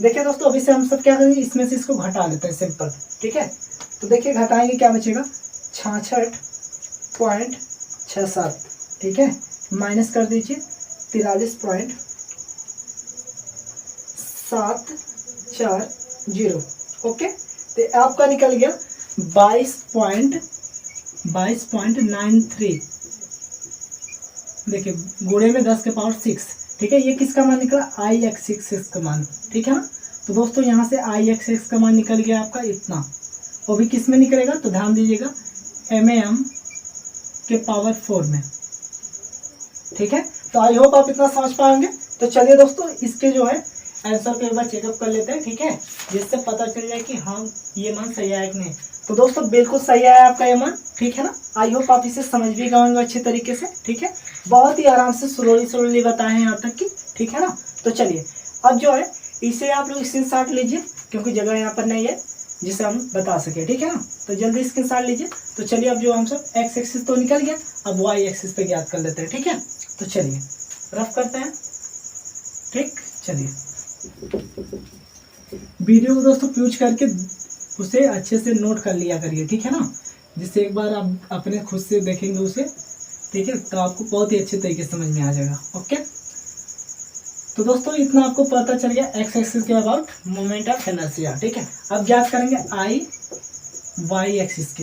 देखिए दोस्तों अभी से हम सब क्या करेंगे, इसमें से इसको घटा लेते हैं, सिंपल, ठीक है। तो देखिए घटाएंगे क्या बचेगा 66.67, ठीक है, माइनस कर दीजिए 43.740, ओके। तो आपका निकल गया 22.93, देखिए गुणे में 10 के पावर 6, ठीक है। ये किसका मान निकला, आई एक्स का मान, ठीक है ना। तो दोस्तों यहाँ से आई एक्स का मान निकल गया आपका इतना, वो भी किस में निकलेगा, तो ध्यान दीजिएगा mm के पावर 4 में। ठीक है, तो आई होप आप इतना समझ पाएंगे। तो चलिए दोस्तों इसके जो है आंसर को एक बार चेकअप कर लेते हैं, ठीक है, जिससे पता चल जाए कि हाँ ये मान सही है कि नहीं। तो दोस्तों बिल्कुल सही है आपका ये मान, ठीक है ना। आई होप आप इसे समझ भी गए अच्छे तरीके से, ठीक है, बहुत ही आराम से स्लोली बताए हैं यहाँ तक की, ठीक है ना। तो चलिए अब जो है इसे आप लोग स्क्रीनशॉट लीजिए, क्योंकि जगह यहाँ पर नहीं है जिसे हम बता सके, ठीक है ना। तो जल्दी स्क्रीनशॉट लीजिए। तो चलिए अब जो हम सब एक्स एक्सिस तो निकल गया, अब वाई एक्सिस पे ज्ञात कर लेते हैं, ठीक है। तो चलिए रफ करते हैं, ठीक। चलिए वीडियो को दोस्तों पॉज करके उसे अच्छे से नोट कर लिया करिए, ठीक है ना, जिससे एक बार आप अपने खुद से देखेंगे उसे, ठीक है, तो आपको बहुत ही अच्छे तरीके से समझ में आ जाएगा। ओके, तो दोस्तों इतना आपको पता चल गया एक्स एक्सिस के अबाउट मोमेंट ऑफ इनर्शिया, ठीक है। अब ज्ञात करेंगे आई वाई एक्सिस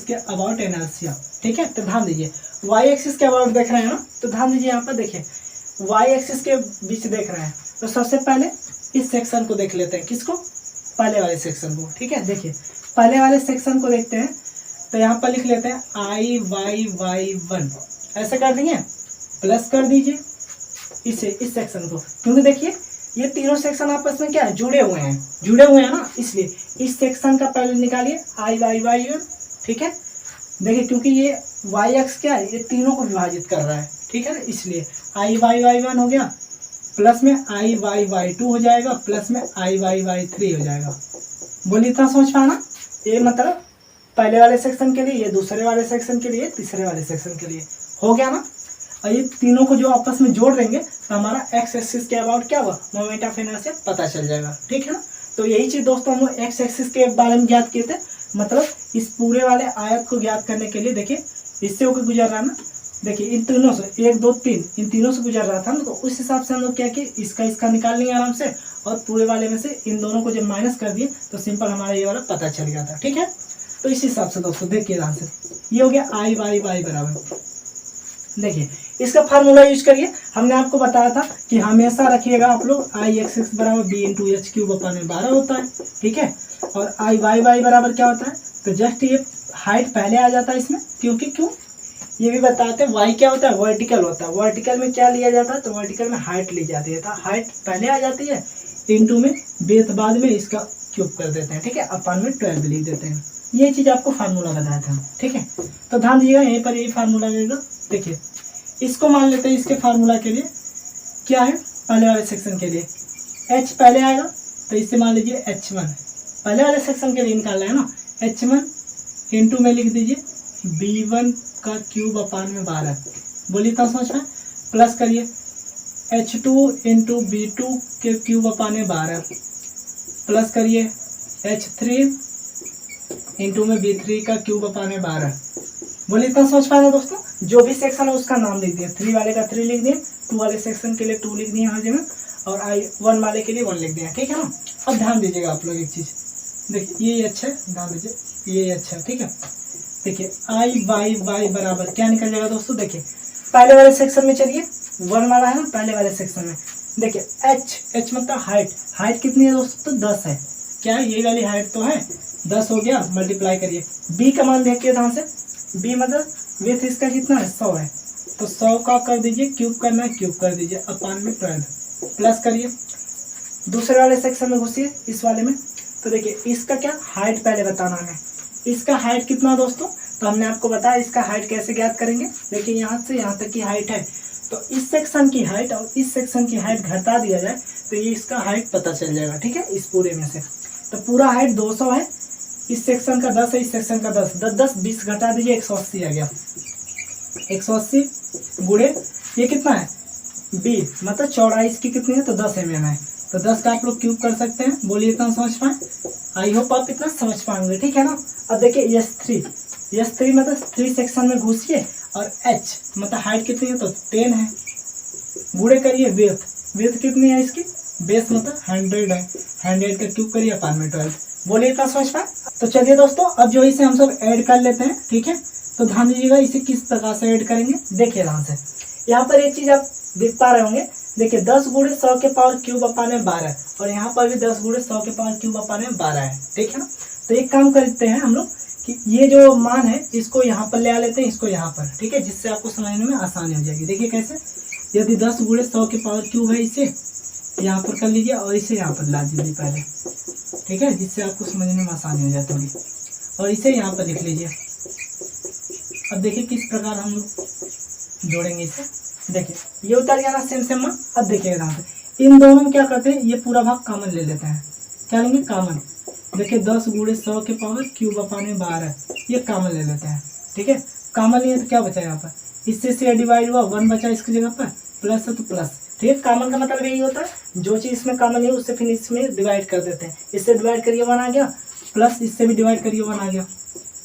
के अबाउट इनर्शिया, ठीक है। तो ध्यान दीजिए वाई एक्सिस के अबाउट देख रहे हैं ना, तो ध्यान दीजिए यहाँ पर देखिए वाई एक्सिस के बीच देख रहे हैं। तो सबसे पहले इस सेक्शन को देख लेते हैं, किसको, पहले वाले सेक्शन को, ठीक है। देखिए पहले वाले सेक्शन को देखते हैं, तो यहाँ पर लिख लेते हैं आई वाई वाई 1, ऐसे कर देंगे, प्लस कर दीजिए इसे, इस सेक्शन को, क्योंकि देखिए ये तीनों सेक्शन आपस में क्या है, जुड़े हुए हैं ना, इसलिए इस सेक्शन का पहले निकालिए आई वाई वाई 1, ठीक है। देखिए क्योंकि ये वाई एक्स क्या है, ये तीनों को विभाजित कर रहा है, ठीक है ना, इसलिए आई वाई वाई 1 हो गया, प्लस में आई वाई वाई 2 हो जाएगा, प्लस में आई वाई वाई 3 हो जाएगा। बोलिए इतना समझ पाना, ये मतलब पहले वाले सेक्शन के लिए, ये दूसरे वाले सेक्शन के लिए, तीसरे वाले सेक्शन के लिए, हो गया ना। और ये तीनों को जो आपस में जोड़ देंगे तो हमारा एक्स एक्सिस के अबाउट क्या हुआ, मोमेंट ऑफ इनर्शिया पता चल जाएगा, ठीक है ना। तो यही चीज दोस्तों हम लोग एक्स एक्सिस के बारे में ज्ञात किए थे, मतलब इस पूरे वाले आयत को ज्ञात करने के लिए देखिए इससे होकर गुजर रहा है ना, देखिए इन तीनों से 1 2 3 इन तीनों से गुजर रहा था ना, तो उस हिसाब से हम लोग क्या किए, इसका निकाल लेंगे आराम से, और पूरे वाले में से इन दोनों को जब माइनस कर दिए तो सिंपल हमारा ये वाला पता चल गया था, ठीक है। तो इस हिसाब से दोस्तों देखिए ध्यान से, ये हो गया आई वाई वाई बराबर, देखिए इसका फार्मूला यूज करिए, हमने आपको बताया था कि हमेशा रखिएगा आप लोग आई एक्स एक्स बराबर बी इंटू एच क्यूब अपन में 12 होता है, ठीक है, और आई वाई वाई बराबर क्या होता है, तो जस्ट ये हाइट पहले आ जाता है इसमें, क्योंकि क्यों ये भी बताते हैं, वाई क्या होता है, वर्टिकल होता है, वर्टिकल में क्या लिया जाता है, तो वर्टिकल में हाइट ली जाती है, तो हाइट पहले आ जाती है, इंटू में बेस बाद में इसका क्यूब कर देते हैं, ठीक है, अपन में 12 लिख देते हैं। ये चीज आपको फार्मूला बताया था, ठीक है। तो ध्यान दीजिएगा यहीं पर यही फार्मूला रहेगा, देखिए इसको मान लेते हैं, इसके फार्मूला के लिए क्या है, पहले वाले सेक्शन के लिए h पहले आएगा, तो इससे मान लीजिए h1 पहले वाले सेक्शन के लिए निकालना है ना, h1 इंटू में लिख दीजिए b1 का क्यूब अपान में 12, बोलिए तो समझ में, प्लस करिए h2 इंटू b2 के क्यूब अपान में 12, प्लस करिए h3 इंटू में b3 का क्यूब अपान में 12, बोलिए इतना समझ पाए ना दोस्तों। जो भी सेक्शन है उसका नाम लिख दिए, 3 वाले का 3 लिख दिए, 2 वाले सेक्शन के लिए 2 लिख दिए हर जगह, और आई 1 वाले के लिए 1 लिख दिया, ठीक है ना। अब ध्यान दीजिएगा आप लोग एक चीज, देखिए ये अच्छा है, ध्यान दीजिए ये अच्छा है, ठीक है। देखिए आई वाई वाई बराबर क्या निकल जाएगा दोस्तों, देखिए पहले वाले सेक्शन में चलिए, 1 वाला है ना पहले वाले सेक्शन में, देखिए h मतलब हाइट कितनी है दोस्तों, तो 10 है, क्या ये वाली हाइट तो है 10 हो गया, मल्टीप्लाई करिए, b का मान देखिए ध्यान से, b मतलब विथ इसका कितना है 100 है, तो 100 का कर दीजिए, क्यूब करना है क्यूब कर दीजिए, अपान में 12, प्लस करिए, दूसरे वाले सेक्शन में घुसिए इस वाले में, तो देखिए इसका क्या हाइट पहले बताना है, इसका हाइट कितना दोस्तों, तो हमने आपको बताया इसका हाइट कैसे ज्ञात करेंगे, देखिए यहाँ से यहाँ तक की हाइट है, तो इस सेक्शन की हाइट और इस सेक्शन की हाइट घटा दिया जाए तो ये इसका हाइट पता चल जाएगा, ठीक है, इस पूरे में से। तो पूरा हाइट 200 है, इस सेक्शन का 10 है, इस सेक्शन का 10 10 10 20 घटा दीजिए, 180 आ गया, 180 गुणे ये कितना है b मतलब चौड़ाई इसकी कितनी है, तो 10 mm है, तो 10 का आप लोग क्यूब कर सकते हैं, बोलिए इतना समझ पाए, आई होप आप इतना समझ पाएंगे, ठीक है ना। अब देखिए S3 मतलब 3 सेक्शन में घुसिए, और h मतलब हाइट कितनी है, तो 10 है, गुणे करिए विड्थ कितनी है इसकी, बेस मतलब 100 है, 100 का क्यूब करिए अपान में 12, बोलिए इतना समझ पाए। तो चलिए दोस्तों अब जो इसे हम सब ऐड कर लेते हैं, ठीक है। तो ध्यान दीजिएगा इसे किस प्रकार से ऐड करेंगे, देखिए ध्यान से, यहाँ पर एक चीज आप देख पा रहे होंगे, देखिए 10 गुणे 100 के पावर क्यूब अपान में 12, और यहाँ पर भी 10 गुणे 100 के पावर क्यूब अपान में 12 है, ठीक है ना। तो एक काम करते हैं हम लोग कि ये जो मान है इसको यहाँ पर ले आ लेते हैं, इसको यहाँ पर, ठीक है, जिससे आपको समझने में आसानी हो जाएगी। देखिए कैसे, यदि 10 गुणे 100 की पावर क्यूब है, इसे यहाँ पर कर लीजिए और इसे यहाँ पर ला दीजिए पहले, ठीक है, जिससे आपको समझने में आसानी हो जाए थोड़ी, और इसे यहाँ पर लिख लीजिए। अब देखिए किस प्रकार हम लोग जोड़ेंगे इसे। देखिए ये उतर गया ना सेम सेम मान। अब देखिए यहाँ से इन दोनों में क्या करते हैं, ये पूरा भाग कॉमन ले लेते हैं। क्या लेंगे, कॉमन। देखिए 10 गुणे 100 के पावर क्यूब अपान में 12, ये कॉमन ले लेते हैं, ठीक है। कॉमन नहीं है तो क्या बचा यहाँ पर, इससे से डिवाइड हुआ, 1 बचा इसकी जगह पर, प्लस है तो प्लस, ठीक है। कॉमन का मतलब यही होता है, जो चीज़ इसमें कॉमन है उससे फिर इसमें डिवाइड कर देते हैं। इससे डिवाइड करिए 1 आ गया, प्लस इससे भी डिवाइड करिए 1 आ गया।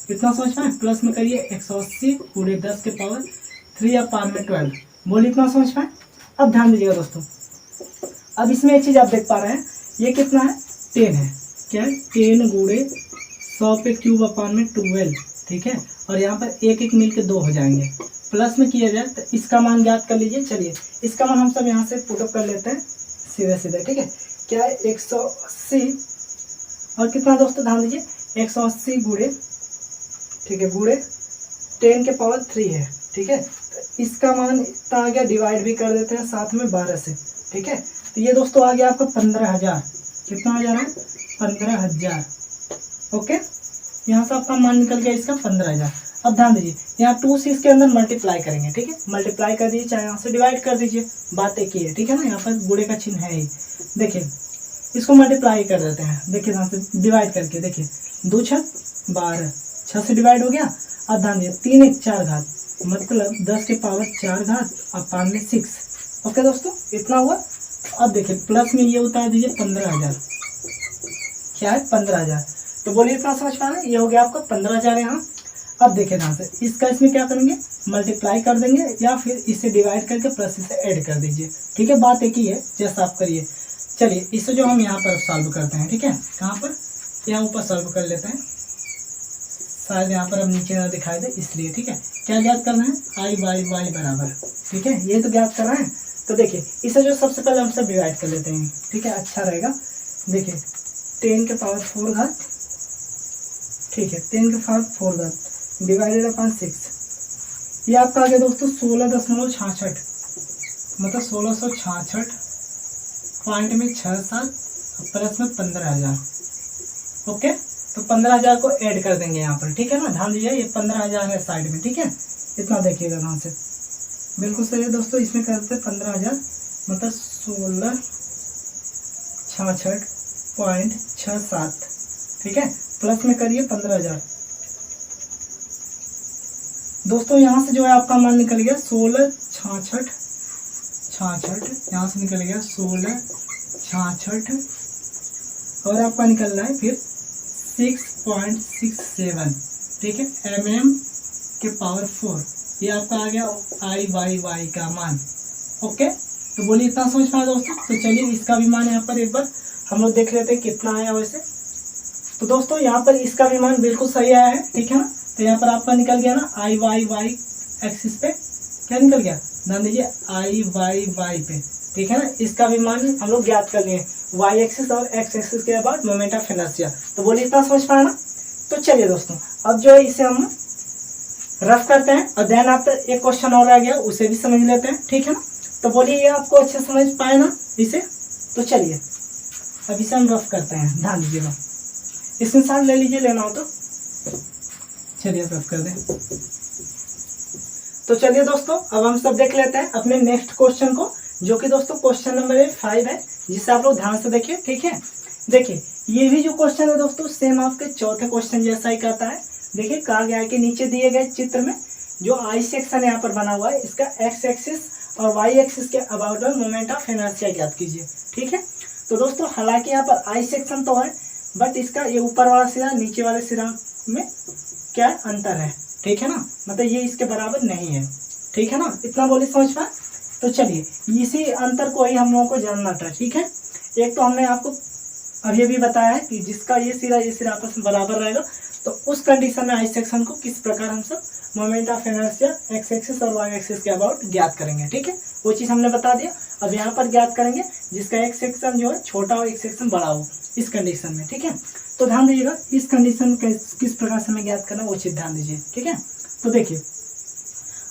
कितना समझ पाए, प्लस में करिए 180 गुणे 10 के पावर 3 अपान में 12, बोलिए इतना समझ पाए। अब ध्यान दीजिएगा दोस्तों, अब इसमें एक चीज़ आप देख पा रहे हैं, ये कितना है, 10 है। क्या है, 10 गुणे 100 पे क्यूब अपान में 12, ठीक है। और यहाँ पर एक एक मिल के 2 हो जाएंगे। प्लस में किया जाए तो इसका मान ज्ञात कर लीजिए। चलिए इसका मान हम सब यहाँ से पुटअप कर लेते हैं सीधे सीधे, ठीक है। क्या है, 180 और कितना दोस्तों, ध्यान दीजिए, 180 गुणे, ठीक है, गुणे 10 के पावर 3 है, ठीक है। तो इसका मान इतना आ गया, डिवाइड भी कर देते हैं साथ में 12 से, ठीक है। तो ये दोस्तों आ गया आपका 15,000। कितना आ जा रहा है, 15,000, ओके। यहाँ से आपका मान निकल गया इसका 15,000। अब ध्यान दीजिए, यहाँ 2 से इसके अंदर मल्टीप्लाई करेंगे, ठीक है। मल्टीप्लाई कर दीजिए, चाहे यहाँ से डिवाइड कर दीजिए, बात एक ही है, ठीक है ना। यहाँ पर गुणे का चिन्ह है ही। देखिए इसको मल्टीप्लाई कर देते हैं, देखिए यहाँ से डिवाइड करके, देखिए 2 6 12, 6 से डिवाइड हो गया। अब ध्यान दीजिए 3 1 4 घात, मतलब 10 के पावर 4 घात अपान में 6, ओके दोस्तों, इतना हुआ। अब देखिए प्लस में ये उतार दीजिए 15,000, क्या है, 15,000। तो बोलिए इतना समझ पा रहे हैं, ये हो गया आपका 15,000 यहाँ। अब देखिए ध्यान से, इसका इसमें क्या करेंगे, मल्टीप्लाई कर देंगे या फिर इसे डिवाइड करके प्लस इसे ऐड कर दीजिए, ठीक है, बात एक ही है, जैसा आप करिए। चलिए इसे जो हम यहाँ पर सॉल्व करते हैं, ठीक है, कहाँ पर, यहाँ ऊपर सॉल्व कर लेते हैं, शायद यहाँ पर अब नीचे ना दिखाई दे इसलिए, ठीक है। क्या ज्ञात करना है, आई वाई वाई बराबर, ठीक है, ये तो ज्ञात करना है। तो देखिए इसे जो सबसे पहले हम सब डिवाइड कर लेते हैं, ठीक है, अच्छा रहेगा। देखिए 10 के पावर 4 घात, ठीक है, 10 के पावर 4 घात डिवाइडेड अपॉन 6, ये आपका आ गया दोस्तों 16.66, मतलब 1666 पॉइंट में 67 प्लस में 15,000, ओके। तो 15,000 को ऐड कर देंगे यहाँ पर, ठीक है ना। ध्यान दीजिए ये 15,000 है साइड में, ठीक है, इतना देखिएगा ध्यान से, बिल्कुल सही है दोस्तों। इसमें करते हैं 15,000 मतलब 1666.67, ठीक है, प्लस में करिए 15,000 दोस्तों। यहाँ से जो है आपका मान निकल गया 1666, यहाँ से निकल गया 1666 और आपका निकल रहा है फिर 6.67, ठीक है, mm के पावर 4, ये आपका आ गया आई वाई वाई का मान, ओके। तो बोलिए इतना समझ पाए दोस्तों। तो चलिए इसका भी मान यहाँ पर एक बार हम लोग देख लेते हैं कितना आया वैसे। तो दोस्तों यहाँ पर इसका भी मान बिल्कुल सही आया है, ठीक है ना। तो यहाँ पर आपका निकल गया ना आई वाई वाई एक्सिस पे, क्या निकल गया, ध्यान दीजिए आई वाई वाई पे, ठीक है ना। इसका भी मान हम लोग ज्ञात कर लिए, वाई एक्सिस और एक्स एक्सिस के अबाउट मोमेंट ऑफ इनर्शिया। तो बोलिए इतना समझ पाए ना। तो चलिए दोस्तों अब जो है इसे हम रफ करते हैं और देन आप एक क्वेश्चन और आ गया उसे भी समझ लेते हैं, ठीक है ना। तो बोलिए ये आपको अच्छे समझ पाए ना इसे। तो चलिए अब इसे हम रफ करते हैं, ध्यान दीजिएगा, इसमें साथ ले लीजिए, लेना हो तो। चलिए रफ कर दें। तो चलिए दोस्तों अब हम सब देख लेते हैं अपने नेक्स्ट क्वेश्चन को, जो कि दोस्तों क्वेश्चन नंबर 5 है, जिसे आप लोग ध्यान से देखिए, ठीक है। देखिए ये भी जो क्वेश्चन है दोस्तों सेम आपके चौथे क्वेश्चन जैसा ही करता है। देखिए कहा गया है कि नीचे दिए गए चित्र में जो आई सेक्शन यहाँ पर बना हुआ है, इसका एक्स एक्सिस और वाई एक्सिस के अबाउट मोमेंट ऑफ इनर्शिया ज्ञात कीजिए, ठीक है। तो दोस्तों हालांकि यहाँ पर आई सेक्शन तो है, बट इसका ये ऊपर वाला सिरा नीचे वाले सिरा में क्या अंतर है, ठीक है ना, मतलब ये इसके बराबर नहीं है, ठीक है ना। इतना बोले समझ पाए। तो चलिए इसी अंतर को ही हम लोगों को जानना था, ठीक है। एक तो हमने आपको अब ये भी बताया है कि जिसका ये सिरा आपस में बराबर रहेगा तो उस कंडीशन में आई सेक्शन को किस प्रकार हम सब moment of inertia x axis और वाई एक्सिस के अबाउट ज्ञात करेंगे, ठीक है, वो चीज़ हमने बता दिया। अब यहाँ पर ज्ञात करेंगे जिसका एक सेक्शन जो है छोटा हो एक सेक्शन बड़ा हो इस कंडीशन में, ठीक है। तो ध्यान दीजिएगा इस कंडीशन किस प्रकार से हमें ज्ञात करना वो चीज़ ध्यान दीजिए, ठीक है। तो देखिए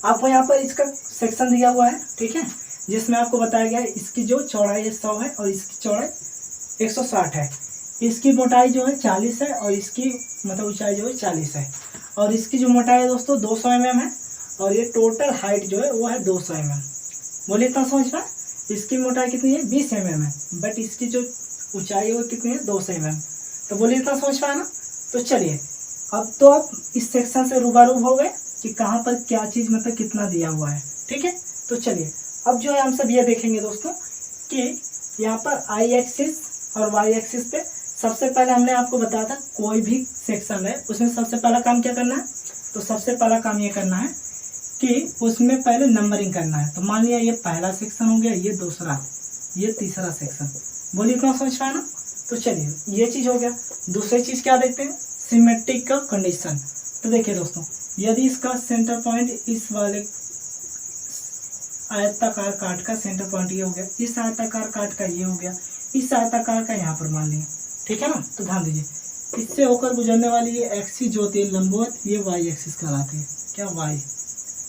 आपको यहाँ पर इसका सेक्शन दिया हुआ है, ठीक है, जिसमें आपको बताया गया है इसकी जो चौड़ाई है 100 है और इसकी चौड़ाई 160 है, इसकी मोटाई जो है 40 है और इसकी मतलब ऊंचाई जो है 40 है, और इसकी जो मोटाई है दोस्तों 200 mm है, और ये टोटल हाइट जो है वो है 200 mm। बोलिए इतना समझ पाए, इसकी मोटाई कितनी है 20 mm है, बट इसकी जो ऊंचाई है वो कितनी है 200 mm। तो बोलिए इतना समझ पाए ना। तो चलिए अब तो आप इस सेक्शन से रूबरू हो गए कि कहाँ पर क्या चीज़ मतलब कितना दिया हुआ है, ठीक है। तो चलिए अब जो है हम सब ये देखेंगे दोस्तों कि यहाँ पर आई एक्सिस और वाई एक्सिस पे सबसे पहले हमने आपको बताया था कोई भी सेक्शन है उसमें सबसे पहला काम क्या करना है, तो सबसे पहला काम ये करना है कि उसमें पहले नंबरिंग करना है। तो मान लिया ये पहला सेक्शन हो गया, ये दूसरा, ये तीसरा सेक्शन। बोलिए इतना समझ पाए ना। तो चलिए ये चीज़ हो गया। दूसरी चीज़ क्या देखते हैं, सिमेट्रिक का कंडीशन। तो देखिए दोस्तों यदि इसका सेंटर पॉइंट इस वाले आयताकार काट का सेंटर पॉइंट ये हो गया, इस आयताकार काट का ये हो गया, इस आयताकार का यहाँ पर मान लिया, ठीक है ना। तो ध्यान दीजिए इससे होकर गुजरने वाली ये एक्सिस जो होती है लंबवत, ये वाई एक्सिस कहलाती है, क्या वाई,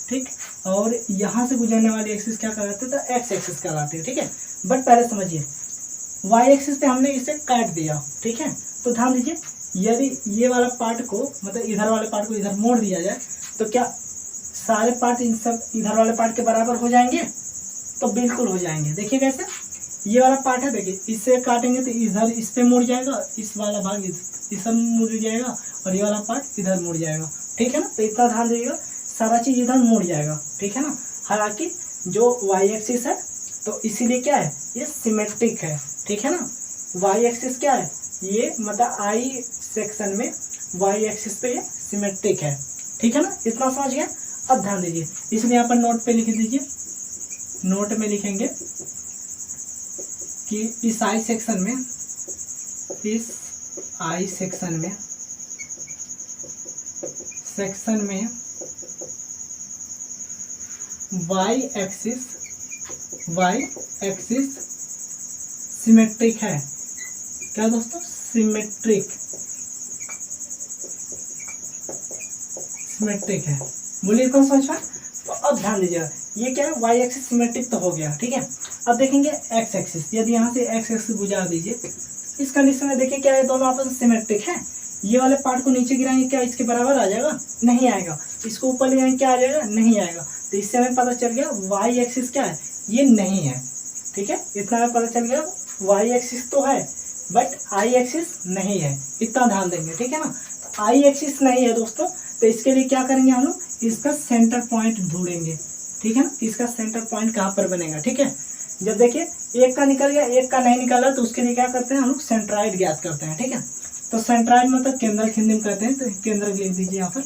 ठीक। और यहाँ से गुजरने वाली एक्सिस क्या कहलाती है, तो एक्स एक्सिस कहलाती है, ठीक है। बट पहले समझिए वाई एक्सिस पे हमने इसे काट दिया, ठीक है। तो ध्यान दीजिए यदि ये वाला पार्ट को मतलब इधर वाले पार्ट को इधर मोड़ दिया जाए तो क्या सारे पार्ट इन सब इधर वाले पार्ट के बराबर हो जाएंगे, तो बिल्कुल हो जाएंगे। देखिए कैसे, ये वाला पार्ट है, देखिए इससे काटेंगे तो इधर इस पे मुड़ जाएगा, इस वाला भाग इस सब मुड़ जाएगा और ये वाला पार्ट इधर मुड़ जाएगा, ठीक है ना। तो इतना ध्यान दीजिएगा सारा चीज़ इधर मुड़ जाएगा, ठीक है ना। हालांकि जो वाई एक्सिस है तो इसीलिए क्या है ये सिमेट्रिक है, ठीक है ना। वाई एक्सिस क्या है, ये मतलब आई सेक्शन में वाई एक्सिस पे ये सिमेट्रिक है, ठीक है ना। इतना समझ गया। अब ध्यान दीजिए इसलिए यहाँ पर नोट पे लिख दीजिए, नोट में लिखेंगे कि इस आई सेक्शन में वाई एक्सिस सिमेट्रिक है। क्या दोस्तों, सिमेट्रिक है। बोलिए इतना समझ पाए। तो अब ध्यान दीजिएगा ये क्या है, वाई एक्सिस सिमेट्रिक तो हो गया, ठीक है। अब देखेंगे एक्स एक्सिस, यदि यहाँ से एक्स एक्सिस गुजार दीजिए इस कंडीशन में, देखिए क्या है दोनों आपस में सिमेट्रिक है। ये वाले पार्ट को नीचे गिराएंगे क्या इसके बराबर आ जाएगा, नहीं आएगा। इसको ऊपर ले जाएंगे क्या आ जाएगा, नहीं आएगा। तो इससे हमें पता चल गया वाई एक्सिस क्या है, ये नहीं है, ठीक है। इतना हमें पता चल गया वाई एक्सिस तो है बट आई एक्सिस नहीं है, इतना ध्यान देंगे, ठीक है ना। तो आई एक्सिस नहीं है दोस्तों, तो इसके लिए क्या करेंगे हम लोग, इसका सेंटर पॉइंट ढूंढेंगे, ठीक है ना। इसका सेंटर पॉइंट कहाँ पर बनेगा, ठीक है। जब देखिए एक का निकल गया एक का नहीं निकला तो उसके लिए क्या करते हैं हम लोग, सेंट्राइड ज्ञात करते हैं, ठीक है। तो सेंट्राइड मतलब केंद्रक हिंदी में कहते हैं, तो केंद्रक लिख दीजिए यहाँ पर।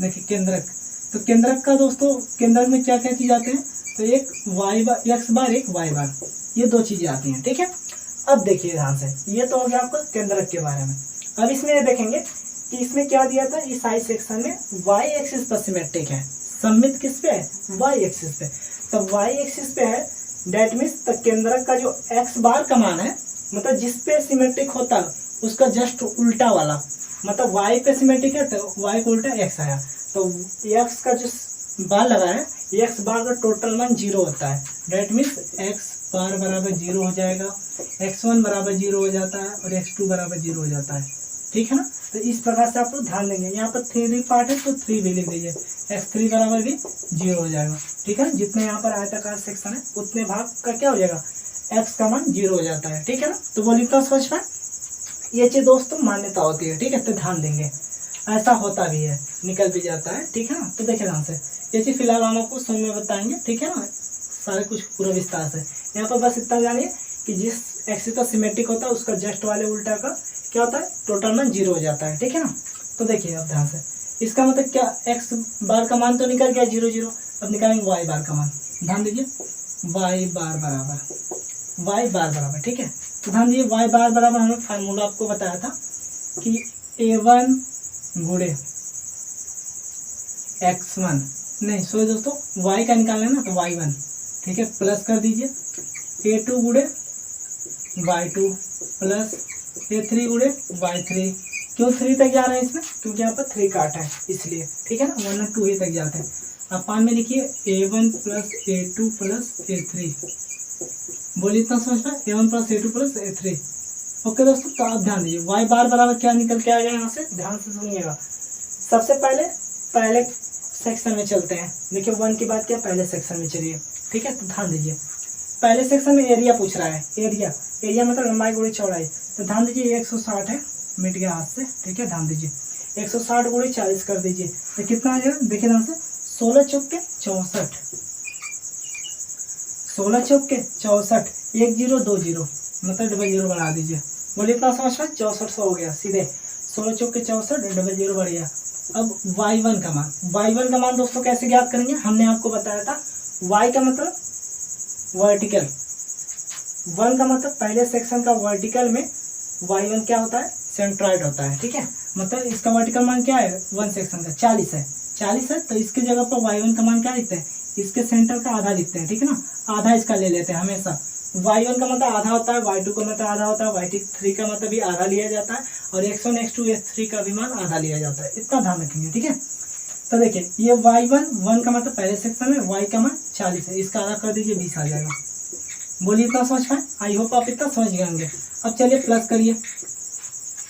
देखिए केंद्रक, तो केंद्रक का दोस्तों केंद्रक में क्या क्या चीज़ आते हैं, तो एक वाई बार एक्स बार एक वाई बार, ये दो चीज़ें आती हैं, ठीक है। अब देखिए ध्यान से, ये तो हो गया आपको केंद्रक के बारे में। अब इसमें देखेंगे कि इसमें क्या दिया था, इस आई सेक्शन में वाई एक्सिस पर सिमेट्रिक है, सममित किस पे है, वाई एक्सिस पे। तो वाई एक्सिस पे है, डेट मीन्स तो केंद्रक का जो एक्स बार का मान है मतलब जिस पे सिमेट्रिक होता है उसका जस्ट उल्टा वाला, मतलब वाई पे सिमेट्रिक है तो वाई को उल्टा एक्स आया, तो एक्स का जो बार लगा है एक्स बार का टोटल मान 0 होता है। डेट मीन्स एक्स बार बराबर 0 हो जाएगा, x1 बराबर 0 हो जाता है और x2 बराबर 0 हो जाता है, ठीक है ना। तो इस प्रकार से आप लोग ध्यान देंगे। यहाँ पर 3 पार्ट है तो 3 भी लिख दीजिए, x3 बराबर भी 0 हो जाएगा, ठीक है। जितने यहाँ पर आयताकार सेक्शन है उतने भाग का क्या हो जाएगा, x का मान 0 हो जाता है, ठीक है ना। तो बोलिए तो समझ पाए, ये चीज़ दोस्तों मान्यता होती है, ठीक है। तो ध्यान देंगे ऐसा होता भी है, निकल भी जाता है, ठीक है ना। तो देखिए ध्यान से ये चीज़ फिलहाल हम आपको समय में बताएंगे, ठीक है ना, सारे कुछ पूरा विस्तार से। यहाँ पर बस इतना जानिए कि जिस एक्सिस का सिमेट्रिक होता है उसका जस्ट वाले उल्टा का क्या होता है, टोटल मान 0 हो जाता है, ठीक है ना। तो देखिए अब ध्यान से, इसका मतलब क्या, एक्स बार का मान तो निकल गया 0 0, अब निकालेंगे वाई बार का मान। ध्यान दीजिए वाई बार बराबर, ठीक है। तो ध्यान दीजिए वाई बार बराबर हमने फार्मूला आपको बताया था कि A1 गुणे x1, नहीं सॉरी दोस्तों y का निकालना है ना, तो y1, ठीक है, प्लस कर दीजिए a2 गुणे y2 प्लस a3 गुणे y3। क्यों 3 तक जा रहे हैं इसमें, क्योंकि यहाँ पर 3 काटा है इसलिए, ठीक है ना, वरना 2 तक जाते हैं। अब पान में लिखिए a1 plus a2 plus a3, बोलिए इतना समझ पाए, a1 plus a2 plus a3। Okay दोस्तों, तो आप ध्यान दीजिए y बार बराबर क्या निकल के आ गया यहाँ से, ध्यान से सुनिएगा। सबसे पहले सेक्शन में चलते हैं। देखिए 1 की बात किया, पहले सेक्शन में चलिए, ठीक है। तो ध्यान दीजिए पहले सेक्शन में एरिया पूछ रहा है, एरिया मतलब लंबाई गुणे चौड़ाई। तो ध्यान दीजिए 160 है, मिट गया हाथ से, ठीक है। ध्यान दीजिए 160 गुणे 40 कर दीजिए, तो कितना आ जाएगा, देखिए ध्यान से 16 चौके 64, 16 चौके 64, 1 0 2 0 मतलब डबल जीरो बढ़ा दीजिए। बोलिए इतना समझ में, 6400 हो गया सीधे, 16 चौके 64 डबल जीरो बढ़ गया। अब y1 का मान दोस्तों कैसे ज्ञात करेंगे, हमने आपको बताया था y का मतलब वर्टिकल, 1 का मतलब पहले सेक्शन का वर्टिकल में y1 क्या होता है, सेंट्रॉइड होता है, ठीक है। मतलब इसका वर्टिकल मान क्या है, 1 सेक्शन का 40 है, 40 है, तो इसकी जगह पर y1 का मान क्या लिखते हैं, इसके सेंटर का आधा लिखते हैं, ठीक है ना, आधा इसका ले लेते हैं हमेशा। y1 का मतलब आधा होता है, y2 का मतलब आधा होता है, y3 का मतलब भी आधा लिया जाता है, और x1 x2 x3 का भी मान आधा लिया जाता है, इतना ध्यान रखेंगे, ठीक है। तो देखिए ये y1 का मतलब पहले सेक्शन में y का मान 40 है, इसका आधा कर दीजिए 20 आ जाएगा। बोलिए इतना समझ पाए, आई होप आप इतना समझ गए होंगे। अब चलिए प्लस करिए,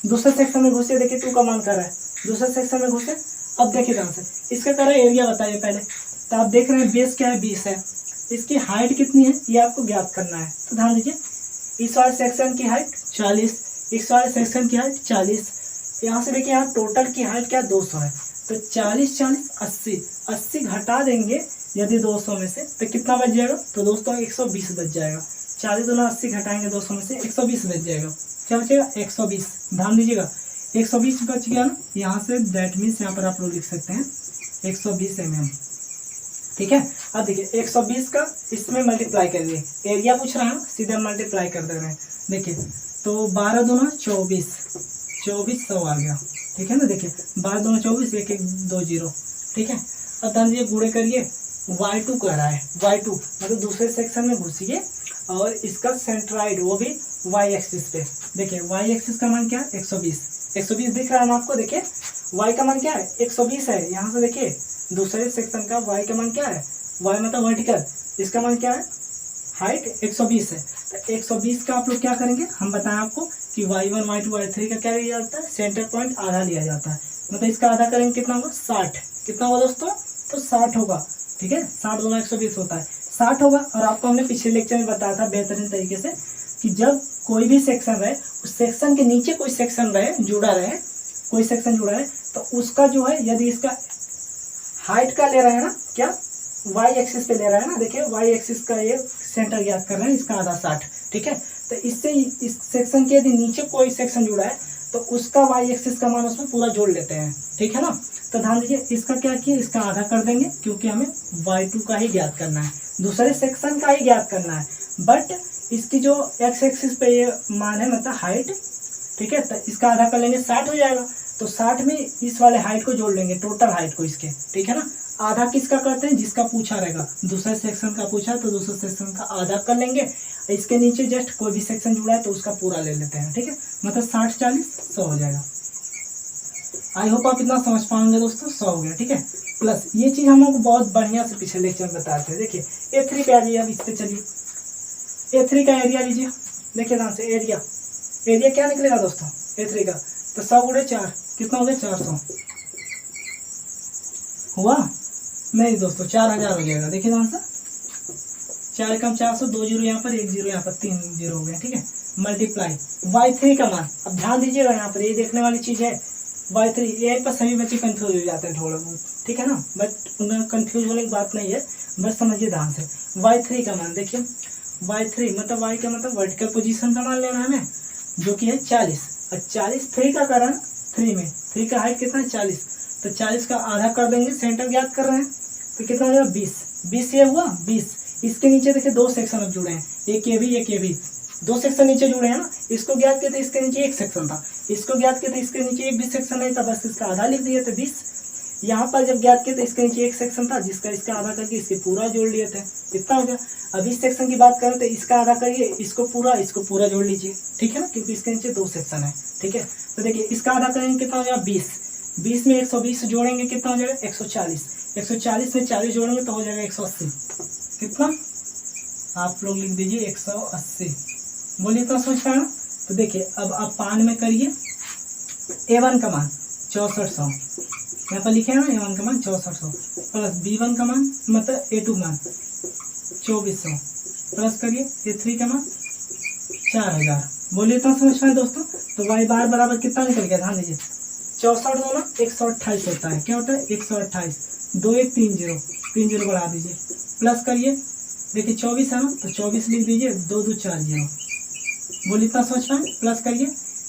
दूसरे सेक्शन में घुसे, देखिए 2 का मान कर रहा है, दूसरे सेक्शन में घुसे। अब देखिए ध्यान से, इसका कर रहा है एरिया बताइए पहले, तो आप देख रहे हैं बेस क्या है, 20 है, इसकी हाइट कितनी है ये आपको ज्ञात करना है। तो ध्यान दीजिए इस वाले सेक्शन की हाइट 40, इस वाले सेक्शन की हाइट 40, यहाँ से देखिए यहाँ टोटल की हाइट क्या 200 है, तो 40 40 80, 80 घटा देंगे यदि 200 में से, तो कितना बच जाएगा, तो दोस्तों 120 बच जाएगा। 40 दूना 80 घटाएंगे 200 में से 120 बच जाएगा, क्या बचेगा 120। ध्यान दीजिएगा 120 बच गया ना, यहाँ से दैट मीन्स यहाँ पर आप लोग लिख सकते हैं 120 mm, ठीक है। अब देखिए 120 का इसमें मल्टीप्लाई कर दिए, एरिया पूछ रहा है ना, सीधे मल्टीप्लाई कर दे रहे हैं। देखिए तो 12 दूना 24, 2400 आ गया, ठीक है ना। देखिए 12 दूना 24, 1 1 2 0, ठीक है। अब ध्यान दीजिए गुणे करिए, y2 कह रहा है, y2 मतलब दूसरे सेक्शन में घुसिए और इसका सेंट्रॉइड वो भी y एक्सिस पे। देखिए y एक्सिस का मान क्या है 120, 120 दिख रहा है ना आपको। देखिए y का मान क्या है 120 है, यहाँ से देखिए दूसरे सेक्शन का y का मान क्या है, y मतलब वर्टिकल, इसका मान क्या है हाइट 120 है। तो 120 का आप लोग क्या करेंगे, हम बताएं आपको कि y1 y2 y3 का क्या लिया जाता है, सेंटर पॉइंट आधा लिया जाता है, मतलब इसका आधा करेंगे कितना होगा 60, कितना होगा दोस्तों, तो 60 होगा, ठीक है। 60 दूना 120 होता है, 60 होगा। और आपको हमने पिछले लेक्चर में बताया था बेहतरीन तरीके से कि जब कोई भी सेक्शन रहे, उस सेक्शन के नीचे कोई सेक्शन रहे, जुड़ा रहे, कोई सेक्शन जुड़ा रहे, तो उसका जो है यदि इसका हाइट का ले रहा है ना, क्या y एक्सिस पे ले रहा है ना, देखिए y एक्सिस का ये सेंटर ज्ञात कर रहे हैं, इसका आधा 60, ठीक है। तो इससे इस सेक्शन के यदि नीचे कोई सेक्शन जुड़ा है तो उसका y एक्सिस का मान उसमें पूरा जोड़ लेते हैं, ठीक है ना। तो ध्यान दीजिए इसका क्या किया, इसका आधा कर देंगे, क्योंकि हमें y2 का ही ज्ञात करना है, दूसरे सेक्शन का ही ज्ञात करना है, बट इसकी जो x एक्सिस पे ये मान है मतलब हाइट, ठीक है, तो इसका आधा कर लेंगे 60 हो जाएगा। तो 60 में इस वाले हाइट को जोड़ लेंगे, टोटल हाइट को इसके, ठीक है ना। आधा किसका करते हैं, जिसका पूछा रहेगा, दूसरे सेक्शन का पूछा तो दूसरे सेक्शन का आधा कर लेंगे, इसके नीचे जस्ट कोई भी सेक्शन जुड़ा है तो उसका पूरा ले लेते हैं, ठीक है। मतलब 60 40 100 हो जाएगा। आई होप आप इतना समझ पाएंगे दोस्तों, 100 हो गया, ठीक है। प्लस ये चीज हम लोग बहुत बढ़िया से पिछले लेक्चर में बताते हैं। देखिए A3 पे आ जाइए, अब इस पे चलिए, A3 का एरिया लीजिए, देखिए ध्यान से, एरिया क्या निकलेगा दोस्तों A3 का, तो 100 गुणे 4 कितना हो गया 400 हुआ, नहीं दोस्तों 4000 हो जाएगा। देखिए ध्यान से 4 कम 400, 2 जीरो यहाँ पर, 1 जीरो यहाँ पर, 3 जीरो हो गए, ठीक है। मल्टीप्लाई y3 का मान, अब ध्यान दीजिएगा यहाँ पर ये देखने वाली चीज है y3, यहीं पर सभी बच्चे कंफ्यूज हो जाते हैं थोड़ा बहुत, ठीक है ना, बट उनका कंफ्यूज होने की बात नहीं है, बस समझिए ध्यान से। y3 का मान देखिए, y3 मतलब y का मतलब वर्टिकल पोजीशन का मान लेना है हमें, जो कि है 40, और 40 3 का कारण 3 में 3 का हाइट कितना है 40, तो 40 का आधा कर देंगे, सेंटर ज्ञात कर रहे हैं, तो कितना हो जाएगा 20 ये हुआ 20। इसके नीचे देखिए 2 सेक्शन अब जुड़े हैं, एक ये भी 2 सेक्शन नीचे जुड़े हैं ना, इसको ज्ञात किया था, इसके नीचे एक सेक्शन था, इसको ज्ञात किया तो इसके नीचे एक भी सेक्शन नहीं था, बस इसका आधा लिख दिए थे 20। यहाँ पर जब ज्ञात किया तो इसके नीचे एक सेक्शन था जिसका इसका आधा करके इसके पूरा जोड़ लिए थे, इतना हो गया। अब इस सेक्शन की बात करें तो इसका आधा करिए, इसको पूरा जोड़ लीजिए, ठीक है ना, क्योंकि इसके नीचे 2 सेक्शन है, ठीक है। तो देखिए इसका आधा करेंगे कितना हो जाएगा 20, 20 में 120 जोड़ेंगे कितना हो जाएगा 140, 140 में 40 जोड़ेंगे तो हो जाएगा 180, कितना आप लोग लिख दीजिए 180, बोलिए इतना समझ पाए ना। तो देखिए अब आप पान में करिए, A1 का मान 6400, यहाँ पर लिखे हैं ना A1 का मान 6400 प्लस B1 का मान मतलब A2 मान 2400 प्लस करिए A3 का मान 4000, बोलिए इतना समझ पाए दोस्तों। तो y बार बराबर कितना निकल गया, ध्यान दीजिए 64 दो ना 128 होता है, क्या होता है 128, 2 1 3 0, 3 0 बढ़ा दीजिए प्लस करिए, देखिए 24 है ना तो 24 लिख दीजिए, 2 2 4 0, बोलिए इतना समझ पाए, प्लस करिए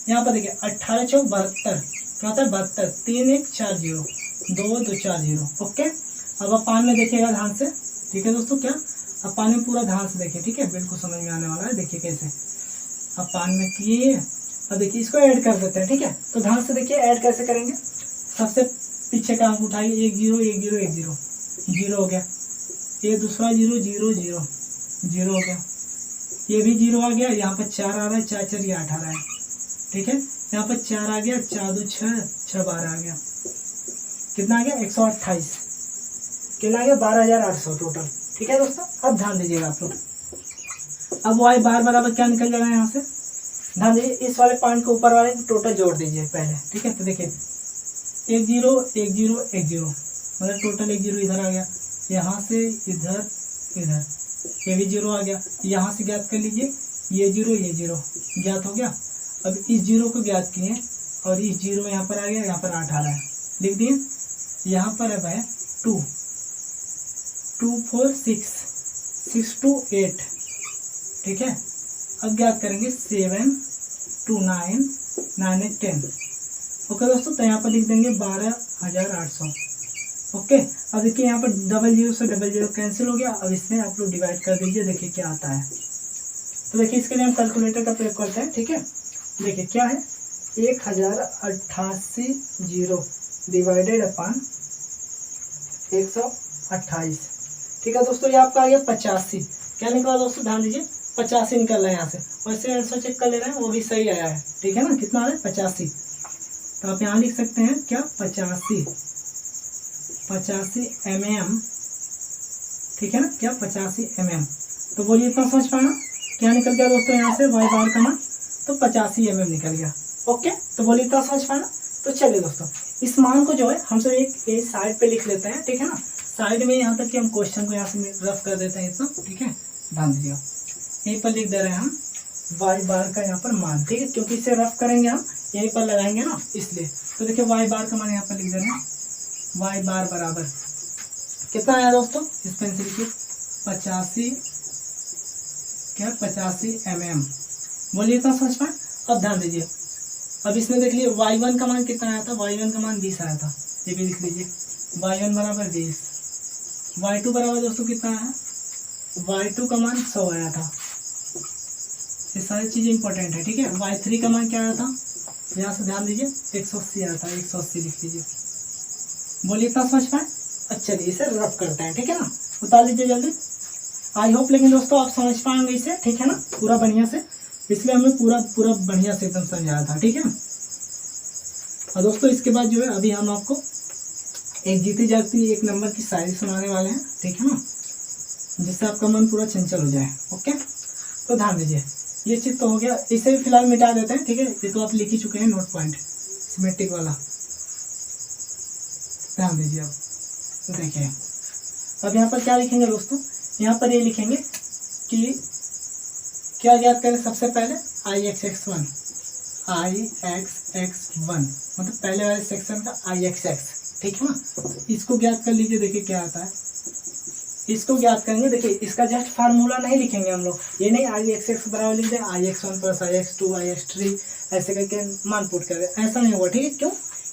यहाँ पर देखिए 18 चौक 72, क्या होता है 72, 3 1 4 0, 2 2 4 0, ओके। अब आप पान में देखिएगा ध्यान से, ठीक है दोस्तों, क्या अब पान में पूरा ध्यान से देखिए, ठीक है, बिल्कुल समझ में आने वाला है। देखिए कैसे अब पान में किए, अब देखिए इसको ऐड कर देते हैं, ठीक है। तो ध्यान से देखिए ऐड कैसे करेंगे, सबसे पीछे का अंक उठाइए, 1 0 1 0 1 0, 0 हो गया, ये दूसरा 0 0 0 0 हो गया, ये भी 0 आ गया, यहाँ पर 4 आ रहा है, 4 4 8 आ रहा है, ठीक है, यहाँ पर 4 आ गया, 4 2 6 6 12 आ गया, कितना आ गया 128, कितना आ गया 12800 टोटल, ठीक है दोस्तों। अब ध्यान दीजिएगा आप लोग, अब y बार बराबर क्या निकल जाएगा यहाँ से, ध्यान दीजिए इस वाले पॉइंट को ऊपर वाले टोटल जोड़ दीजिए पहले, ठीक है। तो देखिए 1 0 1 0 1 0 मतलब टोटल 1 0 इधर आ गया, यहाँ से इधर इधर ये भी 0 आ गया, यहाँ से ज्ञात कर लीजिए, ये 0 ज्ञात हो गया। अब इस 0 को ज्ञात किए और इस 0 यहाँ पर आ गया, यहाँ पर 8 आ रहा है, लिख दिए, यहाँ पर अब है 2 2 4 6 6 2 8, ठीक है। अब ज्ञात करेंगे 7 2 9 9 8 10, ओके दोस्तों। तो यहाँ पर लिख देंगे 12800, ओके। अब देखिए यहाँ पर 00 से 00 कैंसिल हो गया, अब इसमें आप लोग डिवाइड कर दीजिए, देखिए क्या आता है। तो देखिए इसके लिए हम कैलकुलेटर का प्रयोग करते हैं, ठीक है। देखिए क्या है 1088 0 डिवाइडेड अपॉन 128, ठीक है दोस्तों। ये आपका आ गया 85, क्या निकला दोस्तों, ध्यान दीजिए 85 निकल रहा है यहाँ से, वैसे आंसर चेक कर ले रहे हैं वो भी सही आया है, ठीक है ना, कितना आ रहा है 85। तो आप यहाँ लिख सकते हैं क्या 85 mm, ठीक है ना, क्या 85 mm। तो बोलिए इतना समझ पाना, क्या निकल गया दोस्तों यहाँ से y बार का मान, तो 85 mm निकल गया, ओके। तो बोलिए इतना समझ पाना। तो चलिए दोस्तों इस मान को जो है हम सब एक साइड पे लिख लेते हैं, ठीक है ना, साइड में, यहाँ तक कि हम क्वेश्चन को यहाँ से रफ कर देते हैं इतना, ठीक है। ध्यान दीजिए यहीं पर लिख दे रहे हैं हम y बार का यहाँ पर मान, ठीक है, क्योंकि इसे रफ करेंगे हम यहीं पर लगाएंगे ना, इसलिए। तो देखिए y बार का मान यहाँ पर लिख दे रहे हैं, y बार बराबर कितना आया दोस्तों, इस पेंसिल की 85 mm, बोलिए इतना समझ पाए। अब ध्यान दीजिए, अब इसमें देख लीजिए y1 का मान कितना आया था, y1 का मान 20 आया था, ये भी लिख लीजिए, y1 बराबर 20, y2 बराबर दोस्तों कितना आया, y2 का मान 100 आया था, ये सारी चीज़ें इंपॉर्टेंट है, ठीक है। y3 का मान क्या आया था, यहाँ से ध्यान दीजिए 180 आया था, 180 लिख लीजिए, बोलिए इतना समझ पाए। अच्छा चलिए इसे रफ करते हैं, ठीक है ना, उतार लीजिए जल्दी। आई होप लेकिन दोस्तों आप समझ पाएंगे इसे, ठीक है ना, पूरा बढ़िया से, इसलिए हमें पूरा बढ़िया से एकदम समझाया था, ठीक है। और दोस्तों इसके बाद जो है अभी हम आपको एक जीती जागती एक नंबर की शायरी सुनाने वाले हैं, ठीक है ना, जिससे आपका मन पूरा चंचल हो जाए, ओके। तो ध्यान दीजिए, ये चीज तो हो गया, इसे भी फिलहाल मिटा देते हैं, ठीक है, ये तो आप लिख ही चुके हैं नोट पॉइंट सिमेट्रिक वाला। ध्यान दीजिए, अब तो देखिए अब यहाँ पर क्या लिखेंगे दोस्तों, यहाँ पर ये लिखेंगे कि क्या ज्ञात करें सबसे पहले IXX1 मतलब पहले वाले सेक्शन का IXX, ठीक है ना, इसको ज्ञात कर लीजिए, देखिए क्या आता है, इसको ज्ञात करेंगे। देखिए इसका जस्ट फार्मूला नहीं लिखेंगे हम लोग, ये नहीं IXX बराबर लिख दे IX1 प्लस IX2 IX3 ऐसे करके मान पुट कर दे, ऐसा नहीं होगा, ठीक है। क्यों,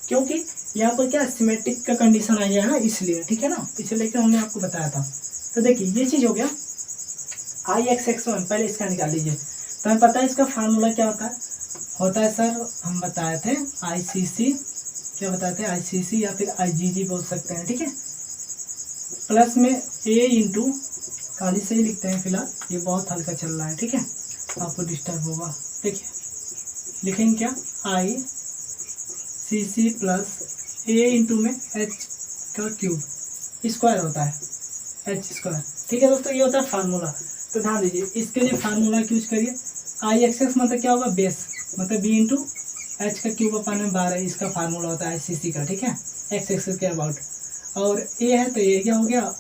क्योंकि यहाँ पर क्या सिमेट्रिक का कंडीशन आ गया है ना, इसलिए, ठीक है ना, इसे लेकर हमने आपको बताया था। तो देखिए ये चीज़ हो गया IXX1, पहले इसका निकाल लीजिए, तो हमें पता है इसका फार्मूला क्या होता है, होता है सर, हम बताए थे आईसीसी, क्या बताए थे, आईसीसी या फिर आईजीजी बोल सकते हैं, ठीक है। प्लस में ए इंटू, काली से ही लिखते हैं फिलहाल, ये बहुत हल्का चल रहा है, ठीक है, आपको डिस्टर्ब होगा। देखिए लिखेंगे क्या, आई सी सी प्लस ए इंटू में एच का क्यूब स्क्वायर होता है, एच स्क्वायर, ठीक है दोस्तों, ये होता है फार्मूला। तो ध्यान दीजिए इसके लिए फार्मूला यूज करिए, आई एक्स एक्स मतलब क्या होगा, बेस, मतलब बी इंटू एच का क्यूब अपन में 12, इसका फार्मूला होता है सी का, ठीक है, एक्स एक्स के अबाउट। और ए है तो ये क्या हो गया,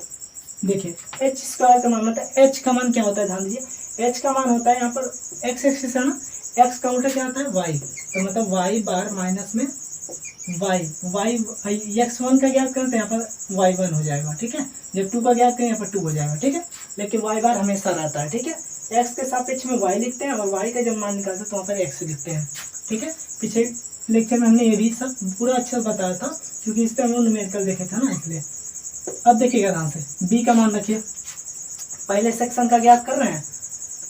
देखिए एच स्क्वायर का मान, मतलब एच का मान क्या होता है, ध्यान दीजिए एच का मान होता है यहाँ पर एक्स एक्सिस है ना, एक्स का उल्टा क्या आता है वाई, तो मतलब वाई बार माइनस में वाई एक्स वन का ज्ञात करते हैं यहाँ पर वाई वन हो जाएगा, ठीक है, जब टू का ज्ञात करें यहाँ पर टू हो जाएगा, ठीक है, लेकिन वाई बार हमेशा रहता है, ठीक है, एक्स के सापेक्ष में वाई लिखते हैं और वाई का जब मान निकालते हैं तो वहाँ पर एक्स लिखते हैं, ठीक है। पीछे लेक्चर में हमने ये भी सब पूरा अच्छे से बताया था, क्योंकि इस पर हम लोग न्यूमेरिकल देखे थे ना, इसलिए। अब देखिएगा ध्यान से, बी का मान रखिए, पहले सेक्शन का ज्ञात कर रहे हैं,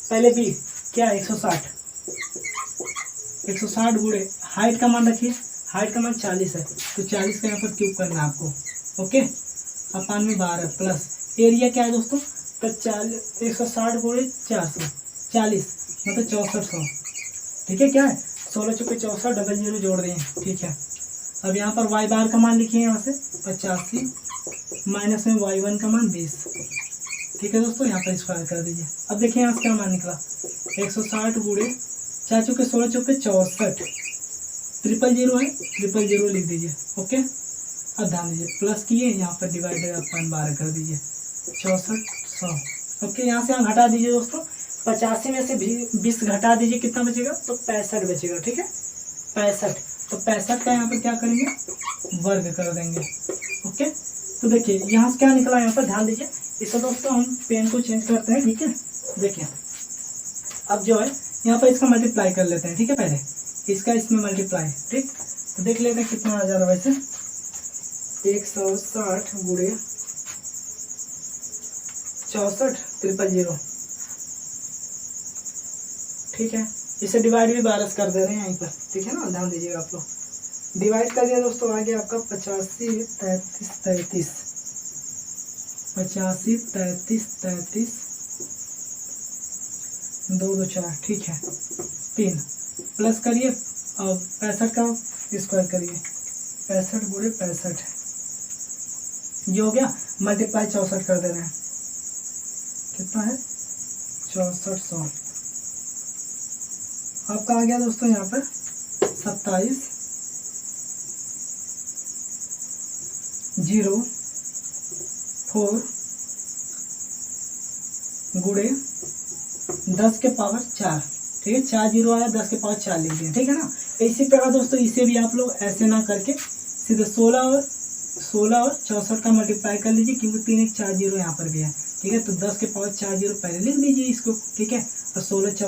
पहले बी क्या 160 गुणे हाइट का मान रखिए, हाइट का मान 40 है, तो 40 का यहाँ पर क्यूब करना है आपको, ओके। अपान में 12 प्लस एरिया क्या है दोस्तों, तो 160 गुणे 400, 40 मतलब 6400, ठीक है, क्या है 16 चौके 64, डबल जीरो जोड़ दें, ठीक है। अब यहाँ पर वाई बार का मान लिखिए, यहाँ से 85 माइनस में वाई वन का मान 20, ठीक है दोस्तों, यहाँ पर स्क्वायर कर दीजिए। अब देखिए यहाँ से क्या मान निकला, 160 गुणे 4 चौके 16 चौके 64, ट्रिपल जीरो है, ट्रिपल जीरो लिख दीजिए, ओके। अब ध्यान दीजिए प्लस किए, यहाँ पर डिवाइडेड अपन 12 कर दीजिए, 6400, ओके। यहाँ से हम घटा दीजिए दोस्तों, 85 में से 20 घटा दीजिए, कितना बचेगा, तो 65 बचेगा, ठीक है, 65, तो 65 का यहाँ पर क्या करेंगे, वर्ग कर देंगे, ओके। तो देखिए यहाँ से क्या निकला, यहाँ पर ध्यान दीजिए, इसे दोस्तों हम पेन को चेंज करते हैं, ठीक है। देखिए अब जो है यहाँ पर इसका मल्टीप्लाई कर लेते हैं, ठीक है, पहले इसका इसमें मल्टीप्लाई, ठीक, तो देख लेते हैं कितना आ जा रहा है वैसे, 160 गुणे 64 ट्रिपल जीरो, ठीक है, इसे डिवाइड भी 12 कर दे रहे हैं यहीं पर, ठीक है ना, ध्यान दीजिएगा आप लोग, डिवाइड कर दिया दोस्तों, आ गया आपका 85 33 33, 85 33 33 2 2 4, ठीक है, 3 प्लस करिए, अब 65 का स्क्वायर करिए, 65 गुणे 65, ये हो गया, मल्टीप्लाई 64 कर दे रहे हैं, कितना है 6400, आपका आ गया दोस्तों यहाँ पर 27 0 4 गुणे 10 के पावर 4, ठीक है, 4 जीरो आया, 10 के पावर 4 लिख दिया, ठीक है ना। इसी प्रकार दोस्तों इसे भी आप लोग ऐसे ना करके सीधे 16 और 64 का मल्टीप्लाई कर लीजिए, क्योंकि 3 1 4 जीरो यहाँ पर भी है, ठीक है, तो 10 के पावर 4 जीरो पहले लिख दीजिए इसको, ठीक है, और 16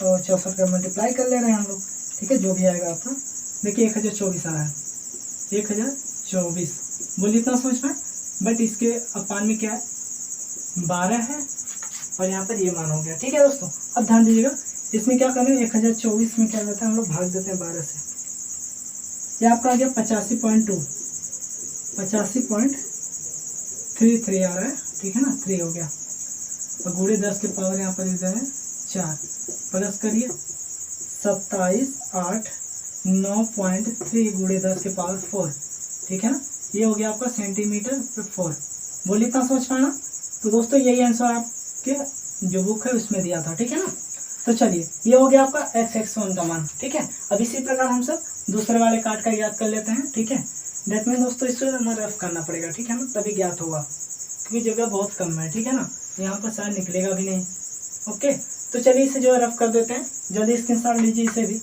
और 64 का मल्टीप्लाई कर ले रहे हैं हम लोग, ठीक है, जो भी आएगा आपका, देखिए 1024 आ रहा है, 1024, बोलिए इतना समझ पाए, बट इसके अपान में क्या है 12 है, और यहाँ पर ये मान हो गया, ठीक है दोस्तों। अब ध्यान दीजिएगा, इसमें क्या करें, 1024 में क्या करते हैं हम लोग, भाग देते हैं 12 से, ये आपका आ गया 85.2, 85.33 आ रहा है, ठीक है ना, 3 हो गया, और गुणे 10 के पावर यहाँ पर इधर है 4, प्लस करिए 27 8 9.3 गुणे 10 के पावर 4, ठीक है ना, ये हो गया आपका सेंटीमीटर पर 4, बोलिए इतना समझ पाना। तो दोस्तों यही आंसर आपके जो बुक है उसमें दिया था, ठीक है ना। तो चलिए ये हो गया आपका x1 का मान, ठीक है। अब इसी प्रकार हम सब दूसरे वाले कार्ड का ज्ञात कर लेते हैं, ठीक है। डेट में दोस्तों इसको हमें रफ करना पड़ेगा, ठीक है ना, तभी ज्ञात होगा, क्योंकि जगह बहुत कम है, ठीक है ना, यहाँ पर शायद निकलेगा भी नहीं, ओके। तो चलिए इसे जो है रफ कर देते हैं, जल्दी स्क्रीनशॉट लीजिए इसे भी।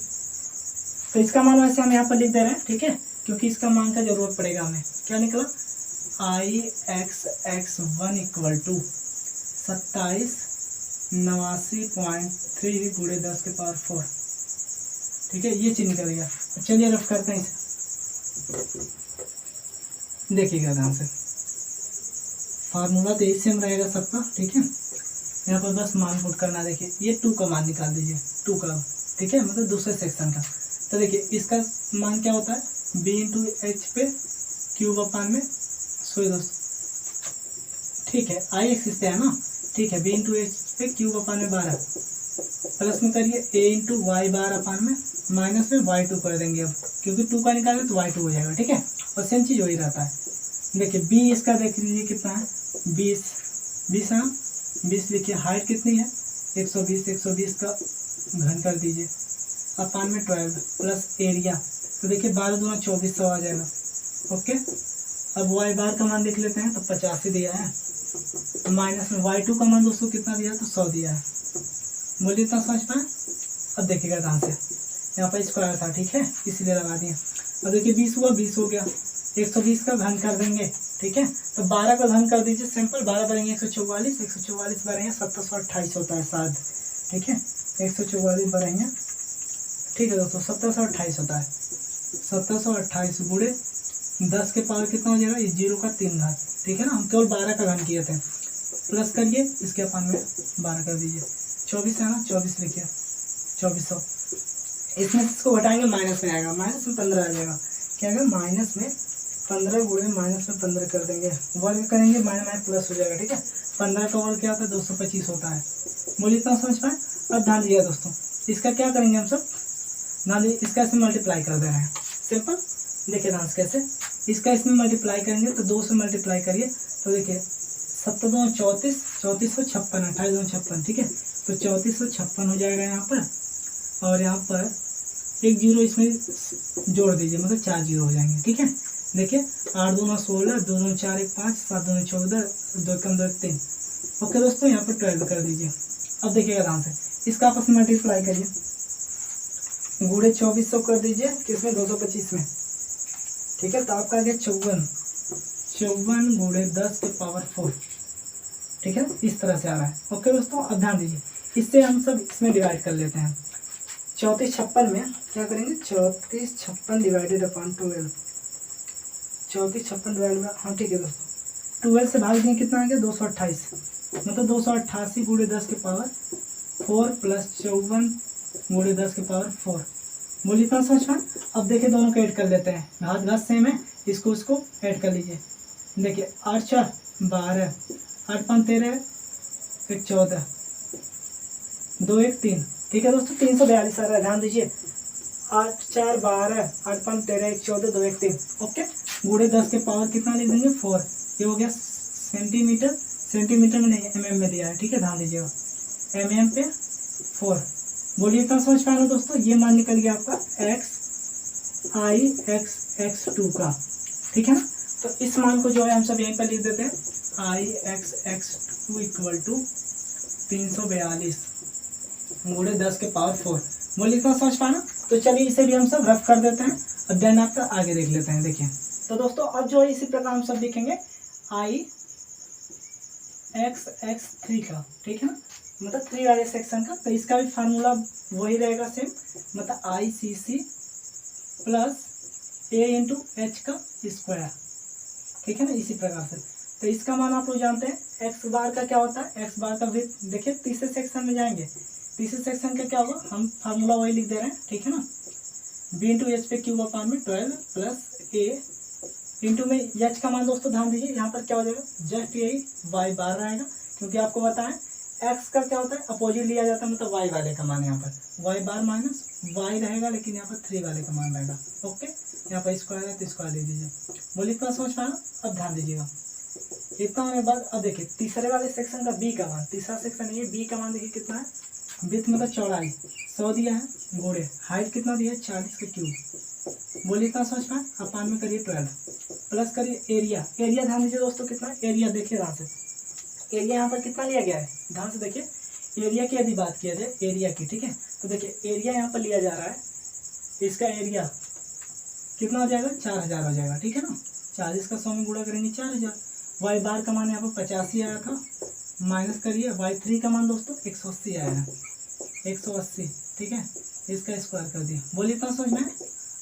तो इसका मान वैसे हम यहाँ पर लिख दे रहे हैं, ठीक है, क्योंकि इसका मान का जरूरत पड़ेगा हमें। क्या निकला, IXX1 इक्वल टू 2789.3 गुणे 10 के पावर 4, ठीक है, ये चीज निकल गया। चलिए रफ करते हैं इसे, देखिएगा ध्यान से, फार्मूला तो यही सेम रहेगा सबका, ठीक है। यहाँ पर बस मान पुट करना, देखिए ये 2 का मान निकाल दीजिए, 2 का, ठीक है, मतलब दूसरे सेक्शन का। तो देखिए इसका मान क्या होता है, बी इंटू एच पे क्यूब अपान में, सॉरी दोस्तों, ठीक है आई एक्सिस पे है ना, ठीक है, बी इंटू एच पे क्यूब अपान में 12 प्लस में करिए ए इंटू वाई बार अपान में माइनस में वाई टू कर देंगे अब, क्योंकि 2 का निकालें तो वाई टू हो जाएगा, ठीक है। और सेम चीज़ वही रहता है। देखिए बी इसका देख लीजिए कितना है, 20 20 है ना, 20 लिखिए, हाइट कितनी है 120, 120 का घन कर दीजिए अपान में 12 प्लस एरिया, तो देखिए 12 दूना 2400 आ जाएगा, ओके। अब वाई बार का मान देख लेते हैं, तो 85 दिया है, माइनस में वाई टू का मान दोस्तों कितना दिया है, तो 100 दिया है। मूल्य इतना समझ पाए। अब देखिएगा ध्यान से, यहाँ पर स्क्वायर था, ठीक है, इसलिए लगा दिया। अब देखिए 20 हुआ, 20 हो गया, 120 का घन कर देंगे, ठीक है, तो 12 का घन कर दीजिए, सिंपल 12 बनेंगे 144, 144 बनेंगे 1728 होता है शायद, ठीक है, 144 बनेंगे, ठीक है दोस्तों, 1728 होता है, 1728 गुणे 10 के पावर कितना हो जाएगा, ये 0 का 3 घात, ठीक है ना, हम केवल 12 का घन किए थे, प्लस करिए इसके अपान में 12 कर दीजिए, 24 है ना, 24 लिखिए, 2400, इसमें इसको घटाएंगे माइनस में आएगा, माइनस में 15 आ जाएगा, क्या आएगा माइनस में 15 गुणे माइनस में 15 कर देंगे, वर्ग करेंगे माइनस प्लस हो जाएगा, ठीक है, 15 का वर्ग क्या होता है 225 होता है। मूल्य इतना समझ पाए। अब ध्यान दीजिए दोस्तों, इसका क्या करेंगे हम सब, ध्यान दीजिए, इसका इसमें मल्टीप्लाई कर दे रहे हैं, सिंपल, देखिए ध्यान से कैसे, इसका इसमें मल्टीप्लाई करेंगे तो 2 से मल्टीप्लाई करिए, तो देखिए 7 2 34, 3456, 28 2 56, ठीक है, तो 3456 हो जाएगा यहाँ पर, और यहाँ पर एक जीरो इसमें जोड़ दीजिए, मतलब 4 जीरो हो जाएंगे, ठीक है। देखिए 8 2 9 16, 2 2 4 1 5, 7 2 14, 2 कम 2 3, ओके दोस्तों, यहाँ पर 12 कर दीजिए। अब देखिएगा ध्यान से, इसका आपस में मल्टीप्लाई करिए, गुणे 2400 कर दीजिए, किसमें 225 में, ठीक है, तो आपका आ गया 54 गुणे 10 के पावर 4, ठीक है, इस तरह से आ रहा है, ओके दोस्तों। अब ध्यान दीजिए, इससे हम सब इसमें डिवाइड कर लेते हैं, 34 56 में क्या करेंगे, 34 56 डिवाइडेड अपॉन 12, 34 56 डिवाइड में, हाँ ठीक है दोस्तों, 12 से भाग दिए कितना आ गया 228, मतलब 288 गुणे 10 के पावर 4 प्लस 54 गुणे 10 के पावर 4, मूल्य इतना समझ पाए। अब देखिए दोनों को ऐड कर लेते हैं, घात घात सेम है, इसको उसको ऐड कर लीजिए, देखिए 8 4 12, 8 5 13, 1 14, 2 1 3, ठीक है दोस्तों, 342 आ रहा है, ध्यान दीजिए, 8 4 12, 8 5 13, 1 14, 2 1 3, ओके, गुणे 10 के पावर कितना लिख देंगे 4, ये हो गया सेंटीमीटर, सेंटीमीटर में नहीं mm में दिया है, ठीक है, ध्यान दीजिएगा, mm पे 4, बोलिए इतना समझ पा रहे हो दोस्तों, ये मान निकल गया आपका x(i(x(x2) का, ठीक है ना। तो इस मान को जो है हम सब यहीं पर लिख देते हैं, i(x(x2) इक्वल टू 342 गुणे 10 के पावर 4, बोलिए इतना समझ पाना। तो चलिए इसे भी हम सब रफ कर देते हैं, अब देन आपका आगे देख लेते हैं। देखिए तो दोस्तों अब जो है इसी प्रकार हम सब लिखेंगे i(x(x3) का, ठीक है ना, मतलब 3 वाले सेक्शन का, तो इसका भी फार्मूला वही रहेगा सेम, मतलब ICC plus a into H का स्क्वायर, ठीक है ना, इसी प्रकार से। तो इसका मान आप लोग जानते हैं, x बार का क्या होता है, x बार का भी देखिए तीसरे सेक्शन में जाएंगे, तीसरे सेक्शन का क्या होगा, हम फार्मूला वही लिख दे रहे हैं, ठीक है ना, b इंटू एच पे क्यूब अपान में 12 प्लस a इंटू में एच का मान दोस्तों ध्यान दीजिए, यहाँ पर क्या हो जाएगा, जस्ट यही y बार रहेगा, क्योंकि आपको बताएं x का क्या होता है अपोजिट लिया जाता है, मतलब y वाले का मान यहाँ पर y बार माइनस y रहेगा, लेकिन यहाँ पर 3 वाले का मान रहेगा, ओके, यहाँ पर स्क्वायर है तो स्क्वायर दे दीजिए, बोलिए इतना समझ पाना। अब ध्यान दीजिएगा, इतना होने के बाद अब देखिए तीसरे वाले सेक्शन का b का मान, तीसरा सेक्शन ये b का मान देखिए कितना है, विड्थ मतलब चौड़ाई 100 दिया है, गुणे हाइट कितना दिया है 40 का क्यूब, बोलिए इतना समझ पाए, अपान में करिए 12 प्लस करिए एरिया, एरिया ध्यान दीजिए दोस्तों कितना एरिया, देखिए ध्यान से एरिया यहाँ पर कितना लिया गया है, ध्यान से देखिए, एरिया की यदि बात किया जाए एरिया की, ठीक है, तो देखिए एरिया यहाँ पर लिया जा रहा है, इसका एरिया कितना हो जाएगा 4000 हो जाएगा, ठीक है ना, 40 का 100 में गुणा करेंगे 4000, वाई बार का मान यहाँ पर 85 आया था, माइनस करिए y3 का मान दोस्तों 180 आया है, 180, ठीक है, इसका स्क्वायर कर दिया, बोलिए इतना समझ में।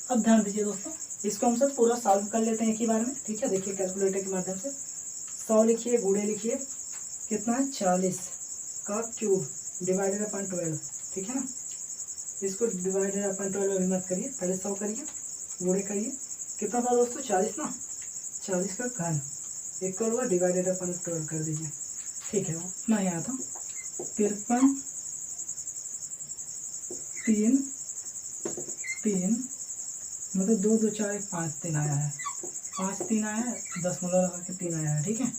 अब ध्यान दीजिए दोस्तों, इसको हम सब पूरा सॉल्व कर लेते हैं एक ही बार में, ठीक है, देखिए कैलकुलेटर के माध्यम से 100 लिखिए, गुणे लिखिए, कितना है 40 का क्यूब डिवाइडेड अपॉन 12, ठीक है ना, इसको डिवाइडेड अपन 12 अभी मत करिए, पहले 100 करिए, गुणे करिए, कितना था दोस्तों 40 ना, 40 का घन इक्वल हुआ डिवाइडेड अपन 12 कर दीजिए, ठीक है। ना यहाँ था 53 3 3 मतलब 2 2 4 1 5 3 आया है, 5 3 आया है, 10 लगा के 3 आया है, ठीक है।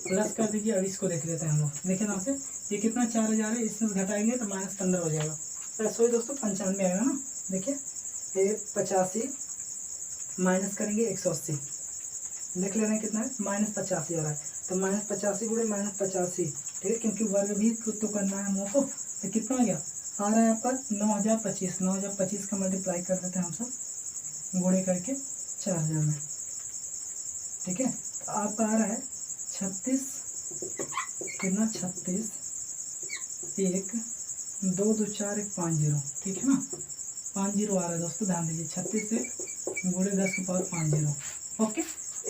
प्लस कर दीजिए। अब इसको देख लेते हैं हम लोग, देखिए ना से ये कितना 4000 है, इसमें घटाएंगे तो -15 हो जाएगा, सॉरी दोस्तों 95 आएगा ना। देखिए ये 85 माइनस करेंगे 180, देख लेना कितना है, -85 आ रहा है, तो -85 गुणे -85, ठीक है, क्योंकि वर्ग भी तो करना है हम लोग को। तो कितना आ गया, आ रहा है आपका 9025 का मल्टीप्लाई कर देते हैं हम सब गुणे करके 4000 में, ठीक है। तो आपका आ रहा है 36 कितना 36 1 2 2 4 1 5 0, ठीक है ना, 5 0 आ रहा है दोस्तों, ध्यान दीजिए 36 1 गुणे 10 की पावर 5 0, ओके।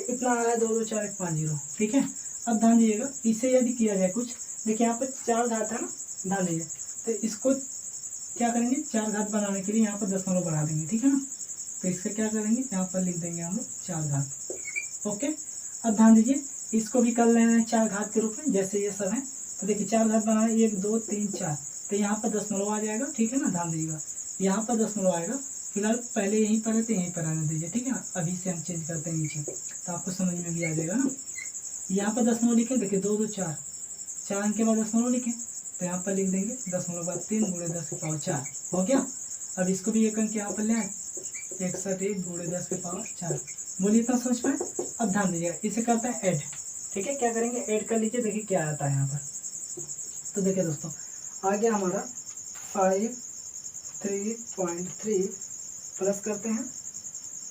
इतना आ रहा है 2 2 4 1 5 0, ठीक है। अब ध्यान दीजिएगा, इसे यदि किया जाए कुछ, देखिए यहाँ पर 4 घात है ना, ध्यान दीजिए, तो इसको क्या करेंगे 4 घात बनाने के लिए यहाँ पर दशमलव बढ़ा देंगे, ठीक है ना। तो इसका क्या करेंगे, यहाँ पर लिख देंगे हम लोग 4 घात, ओके। अब ध्यान दीजिए, इसको भी कर लेना है 4 घात के रूप में, जैसे ये सब है। तो देखिए 4 घात बनाना 1 2 3 4, तो यहाँ पर दशमलव आ जाएगा, ठीक है ना, ध्यान दीजिएगा यहाँ पर दशमलव आएगा। फिलहाल पहले यहीं पर है तो यहीं पर आने दीजिए, ठीक है ना। अभी से हम चेंज करते हैं नीचे, तो आपको समझ में भी आ जाएगा ना। यहाँ पर दशमलव लिखे, देखिए 2 2 4 4 अंक के बाद दशमलव लिखे, तो यहाँ पर लिख देंगे 0.3 गुणे 10 की पावर 4, हो गया। अब इसको भी एक अंक यहाँ पर ले आए, 61 गुणे 10 की पावर 4, बोलिए इतना समझ पाए। अब ध्यान दीजिएगा, इसे करते हैं ऐड, ठीक है। क्या करेंगे, ऐड कर लीजिए, देखिए क्या आता है यहाँ पर। तो देखिए दोस्तों, आ गया हमारा 53.3 प्लस करते हैं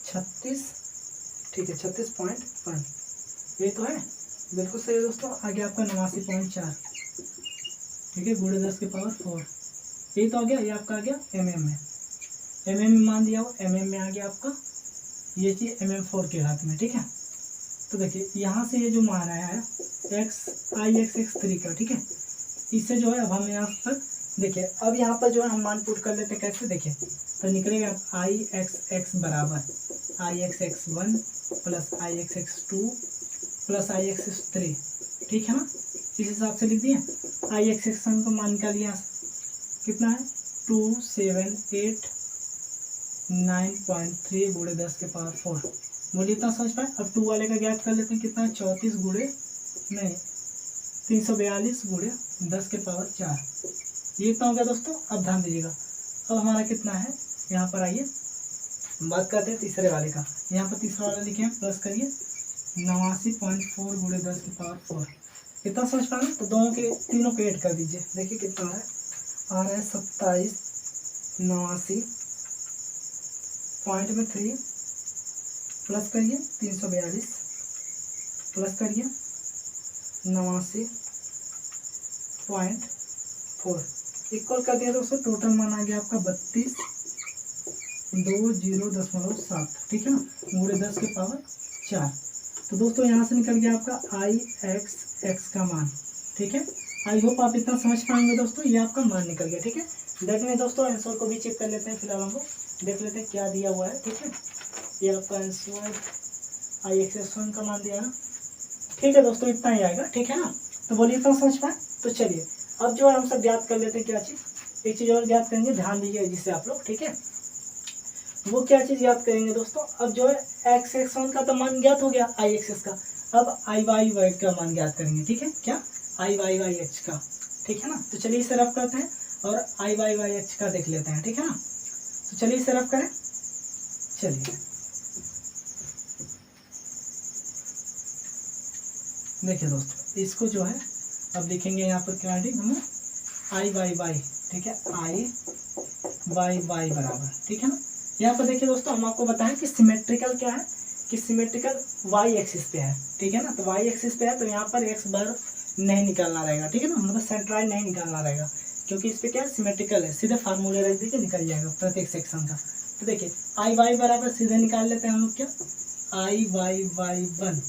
36, ठीक है 36.1, ये तो है, बिल्कुल सही है दोस्तों। आ गया आपका 89.4, ठीक है, गुणे 10 की पावर 4, ये तो आ गया। ये आपका आ गया mm में, mm में मान दिया हो, mm में आ गया आपका ये चीज mm4 के हाथ में, ठीक है। तो देखिए यहाँ से ये जो मान आया है ix3 का, ठीक है, इससे जो है अब हम यहाँ पर देखिए, अब यहाँ पर जो है हम मान पुट कर लेते हैं, कैसे देखिए, तो निकलेगा ix बराबर ix1 plus ix2 plus ix3, ठीक है ना। इस हिसाब से लिख दिए। ix1 को मान निकालिए, यहाँ कितना है 2789.3 गुणे 10 के पावर 4, बोलिए इतना समझ पाए। अब 2 वाले का ज्ञात कर लेते हैं, कितना है 34 गुणे नहीं 342 गुणे 10 के पावर 4, ये इतना हो गया दोस्तों। अब ध्यान दीजिएगा, अब हमारा कितना है, यहाँ पर आइए बात करते हैं तीसरे वाले का। यहाँ पर तीसरा वाला लिखे हैं, प्लस करिए 89.4 गुणे 10 की पावर 4, कितना समझ पा रहे हैं। तो दोनों के तीनों को ऐड कर दीजिए, देखिए कितना है, आ रहा है 27 89 पॉइंट में 3 प्लस करिए 342 प्लस करिए 89.4 इक्वल कर दिया दोस्तों। टोटल मान आ गया आपका 3220.7, ठीक है ना, गुणे 10 के पावर 4। तो दोस्तों यहाँ से निकल गया आपका ix का मान, ठीक है। आई होप आप इतना समझ पाएंगे दोस्तों, ये आपका मान निकल गया, ठीक है। दैट में दोस्तों आंसर को भी चेक कर लेते हैं, फिलहाल हम लोग देख लेते हैं क्या दिया हुआ है, ठीक है। ये आपका आंसर ix1 का मान दिया ना, ठीक है दोस्तों, इतना ही आएगा, ठीक है ना। तो बोलिए इतना समझ पाए। तो चलिए अब जो है हम सब ज्ञात कर लेते हैं, क्या चीज़, एक चीज़ और ज्ञात करेंगे, ध्यान दीजिए जिससे आप लोग, ठीक है। वो क्या चीज़ याद करेंगे दोस्तों, अब जो है x1 का तो मान ज्ञात हो गया ix का, अब i का मान ज्ञात करेंगे, ठीक है, क्या i का, ठीक है ना। तो चलिए इसे रफ करते हैं और i का देख लेते हैं, ठीक है ना। तो चलिए इसे रफ करें, चलिए देखिए दोस्तों, इसको जो है अब लिखेंगे यहाँ पर क्या है, हम i, ठीक है, i बराबर, ठीक है ना। यहाँ पर देखिए दोस्तों, हम आपको बताएं कि सिमेट्रिकल क्या है, कि सिमेट्रिकल y एक्सिस पे है, ठीक है ना। तो y एक्सिस पे है तो यहाँ पर x बार नहीं निकालना रहेगा, ठीक है ना, मतलब सेंट्रॉइड नहीं निकालना रहेगा, क्योंकि इस पे क्या है सिमेट्रिकल है, सीधे फार्मूले रख दीजिए निकल जाएगा प्रत्येक सेक्शन का। तो देखिए i बराबर सीधे निकाल लेते हैं हम लोग, क्या i1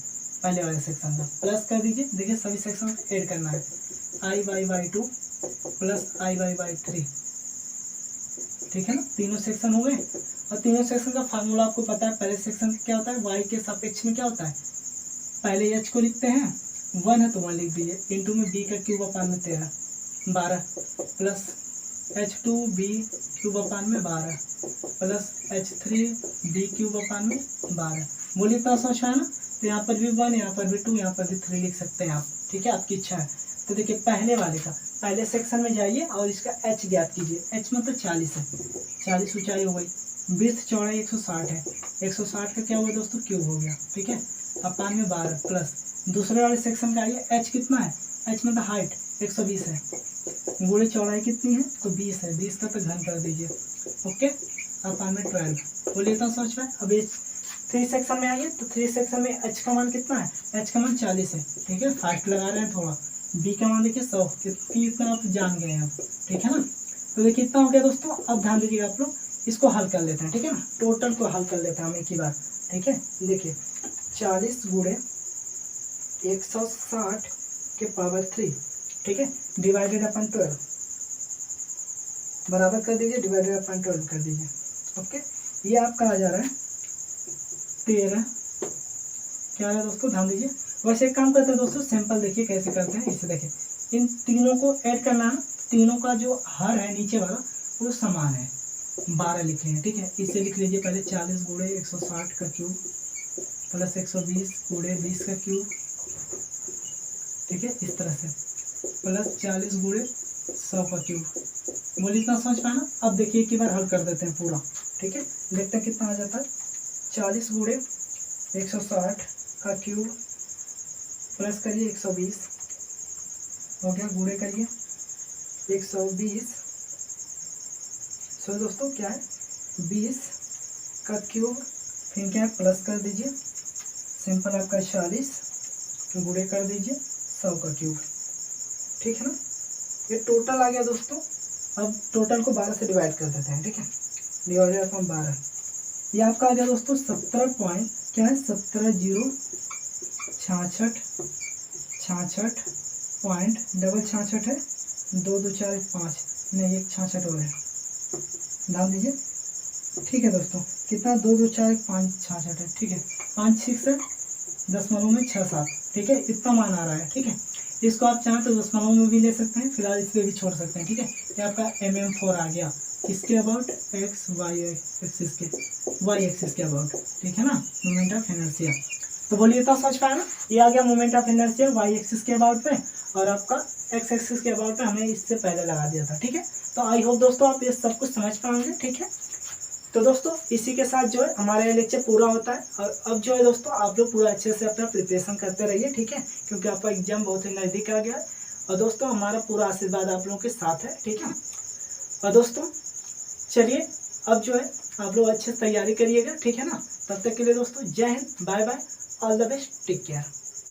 पहले वाले सेक्शन का, प्लस कर दीजिए, देखिए सभी सेक्शन ऐड करना है, i2 प्लस i3 ठीक है ना, तीनों सेक्शन हो गए। और तीनों सेक्शन का फार्मूला आपको पता है, पहले सेक्शन क्या होता है, y के सापेक्ष में क्या होता है, पहले h को लिखते हैं, 1 है तो 1 लिख दीजिए, इंटू में b का क्यूब अपान में 13 12 प्लस h2b क्यूब अपान में 12 प्लस h3b क्यूब अपान में 12। बोलिए इतना सोच है ना। तो यहाँ पर भी 1, यहाँ पर भी 2, यहाँ पर भी 3 लिख सकते हैं आप, ठीक है, आपकी इच्छा है। तो देखिए पहले वाले का, पहले सेक्शन में जाइए और इसका h ज्ञात कीजिए। h मतलब 40 है, 40 ऊंचाई हो गई, विड्थ चौड़ाई 160 है, 160 का क्या हुआ दोस्तों, क्यूब हो गया, ठीक है, अपान में 12 प्लस दूसरे वाले सेक्शन का आइए, h कितना है, h मतलब हाइट 120 है, गुणे चौड़ाई कितनी है, तो 20 है, 20 का तो घन कर दीजिए, ओके, अपान में 12। बोलिए तो सोच में। अब इस 3 सेक्शन में आइए, तो 3 सेक्शन में h का मान कितना है, h का मान 40 है, ठीक है, फास्ट लगा रहे हैं थोड़ा। b का मान देखिए 100, कितना आप जान गए हैं, ठीक है ना। तो देखिए कितना हो गया दोस्तों। अब ध्यान दीजिएगा आप लोग, इसको हल कर लेते हैं, ठीक है ना, टोटल को हल कर लेते हैं हम एक ही बार, ठीक है। देखिए 40 गुणे 160 के पावर 3, ठीक है, डिवाइडेड अपन 12 बराबर कर दीजिए, डिवाइडेड अपन 12 कर दीजिए, ओके। ये आपका आ जा रहा है 13, क्या है दोस्तों, ध्यान दीजिए। वैसे एक काम करते हैं दोस्तों, सिंपल देखिए कैसे करते हैं, इसे देखिए, इन तीनों को ऐड करना है, तीनों का जो हर है नीचे वाला वो समान है, 12 लिखे हैं, ठीक है। इसे लिख लीजिए पहले 40 गुणे 160 का क्यूब प्लस 120 गुणे 20 का क्यूब, ठीक है, इस तरह से, प्लस 40 गुणे 100 का क्यूब। बोलिए इतना समझ पाना। अब देखिए एक बार हल कर देते हैं पूरा, ठीक है, देखते हैं कितना आ जाता है। 40 गुणे 160 का क्यूब प्लस करिए 120 हो गया, गुणे करिए 120, सो दोस्तों क्या है 20 का क्यूब, फिर क्या है प्लस कर दीजिए, सिंपल आपका 40 गुणे कर दीजिए 100 का क्यूब, ठीक है ना। ये टोटल आ गया दोस्तों। अब टोटल को 12 से डिवाइड कर देते हैं, ठीक है, डिवाइडेड अपॉन 12, ये आपका आ गया दोस्तों 17 पॉइंट क्या है, 17,066.66 है, 2 2 4 5 नहीं, 1 66 हो रहा है, ध्यान दीजिए, ठीक है दोस्तों, कितना 2 2 4 5 66 है, ठीक है, 5 6 है, दशमलव में 6 7, ठीक है, इतना मान आ रहा है, ठीक है। इसको आप चाहें तो दशमलव में भी ले सकते हैं, फिलहाल इस पे भी छोड़ सकते हैं, ठीक है। ये आपका mm4 आ गया, किसके अबाउट, एक्स वाई एक्सिस के अबाउट, ठीक है ना, मोमेंट ऑफ इनर्शिया। तो बोलिए इतना समझ पाया ना, ये आ गया moment of inertia Y axis के अबाउट में, और आपका एक्स एक्सिस के अबाउट में हमने इससे पहले लगा दिया था, ठीक है। तो आई होप दोस्तों आप ये सब कुछ समझ पाएंगे, ठीक है। तो दोस्तों इसी के साथ जो है हमारा ये लेक्चर पूरा होता है, और अब जो है दोस्तों आप लोग पूरा अच्छे से अपना प्रिपरेशन करते रहिए, ठीक है, क्योंकि आपका एग्जाम बहुत ही नज़दीक आ गया है। और दोस्तों हमारा पूरा आशीर्वाद आप लोगों के साथ है, ठीक है। और दोस्तों चलिए अब जो है आप लोग अच्छे से तैयारी करिएगा, ठीक है ना। तब तक के लिए दोस्तों जय हिंद, bye bye, all the best, take care.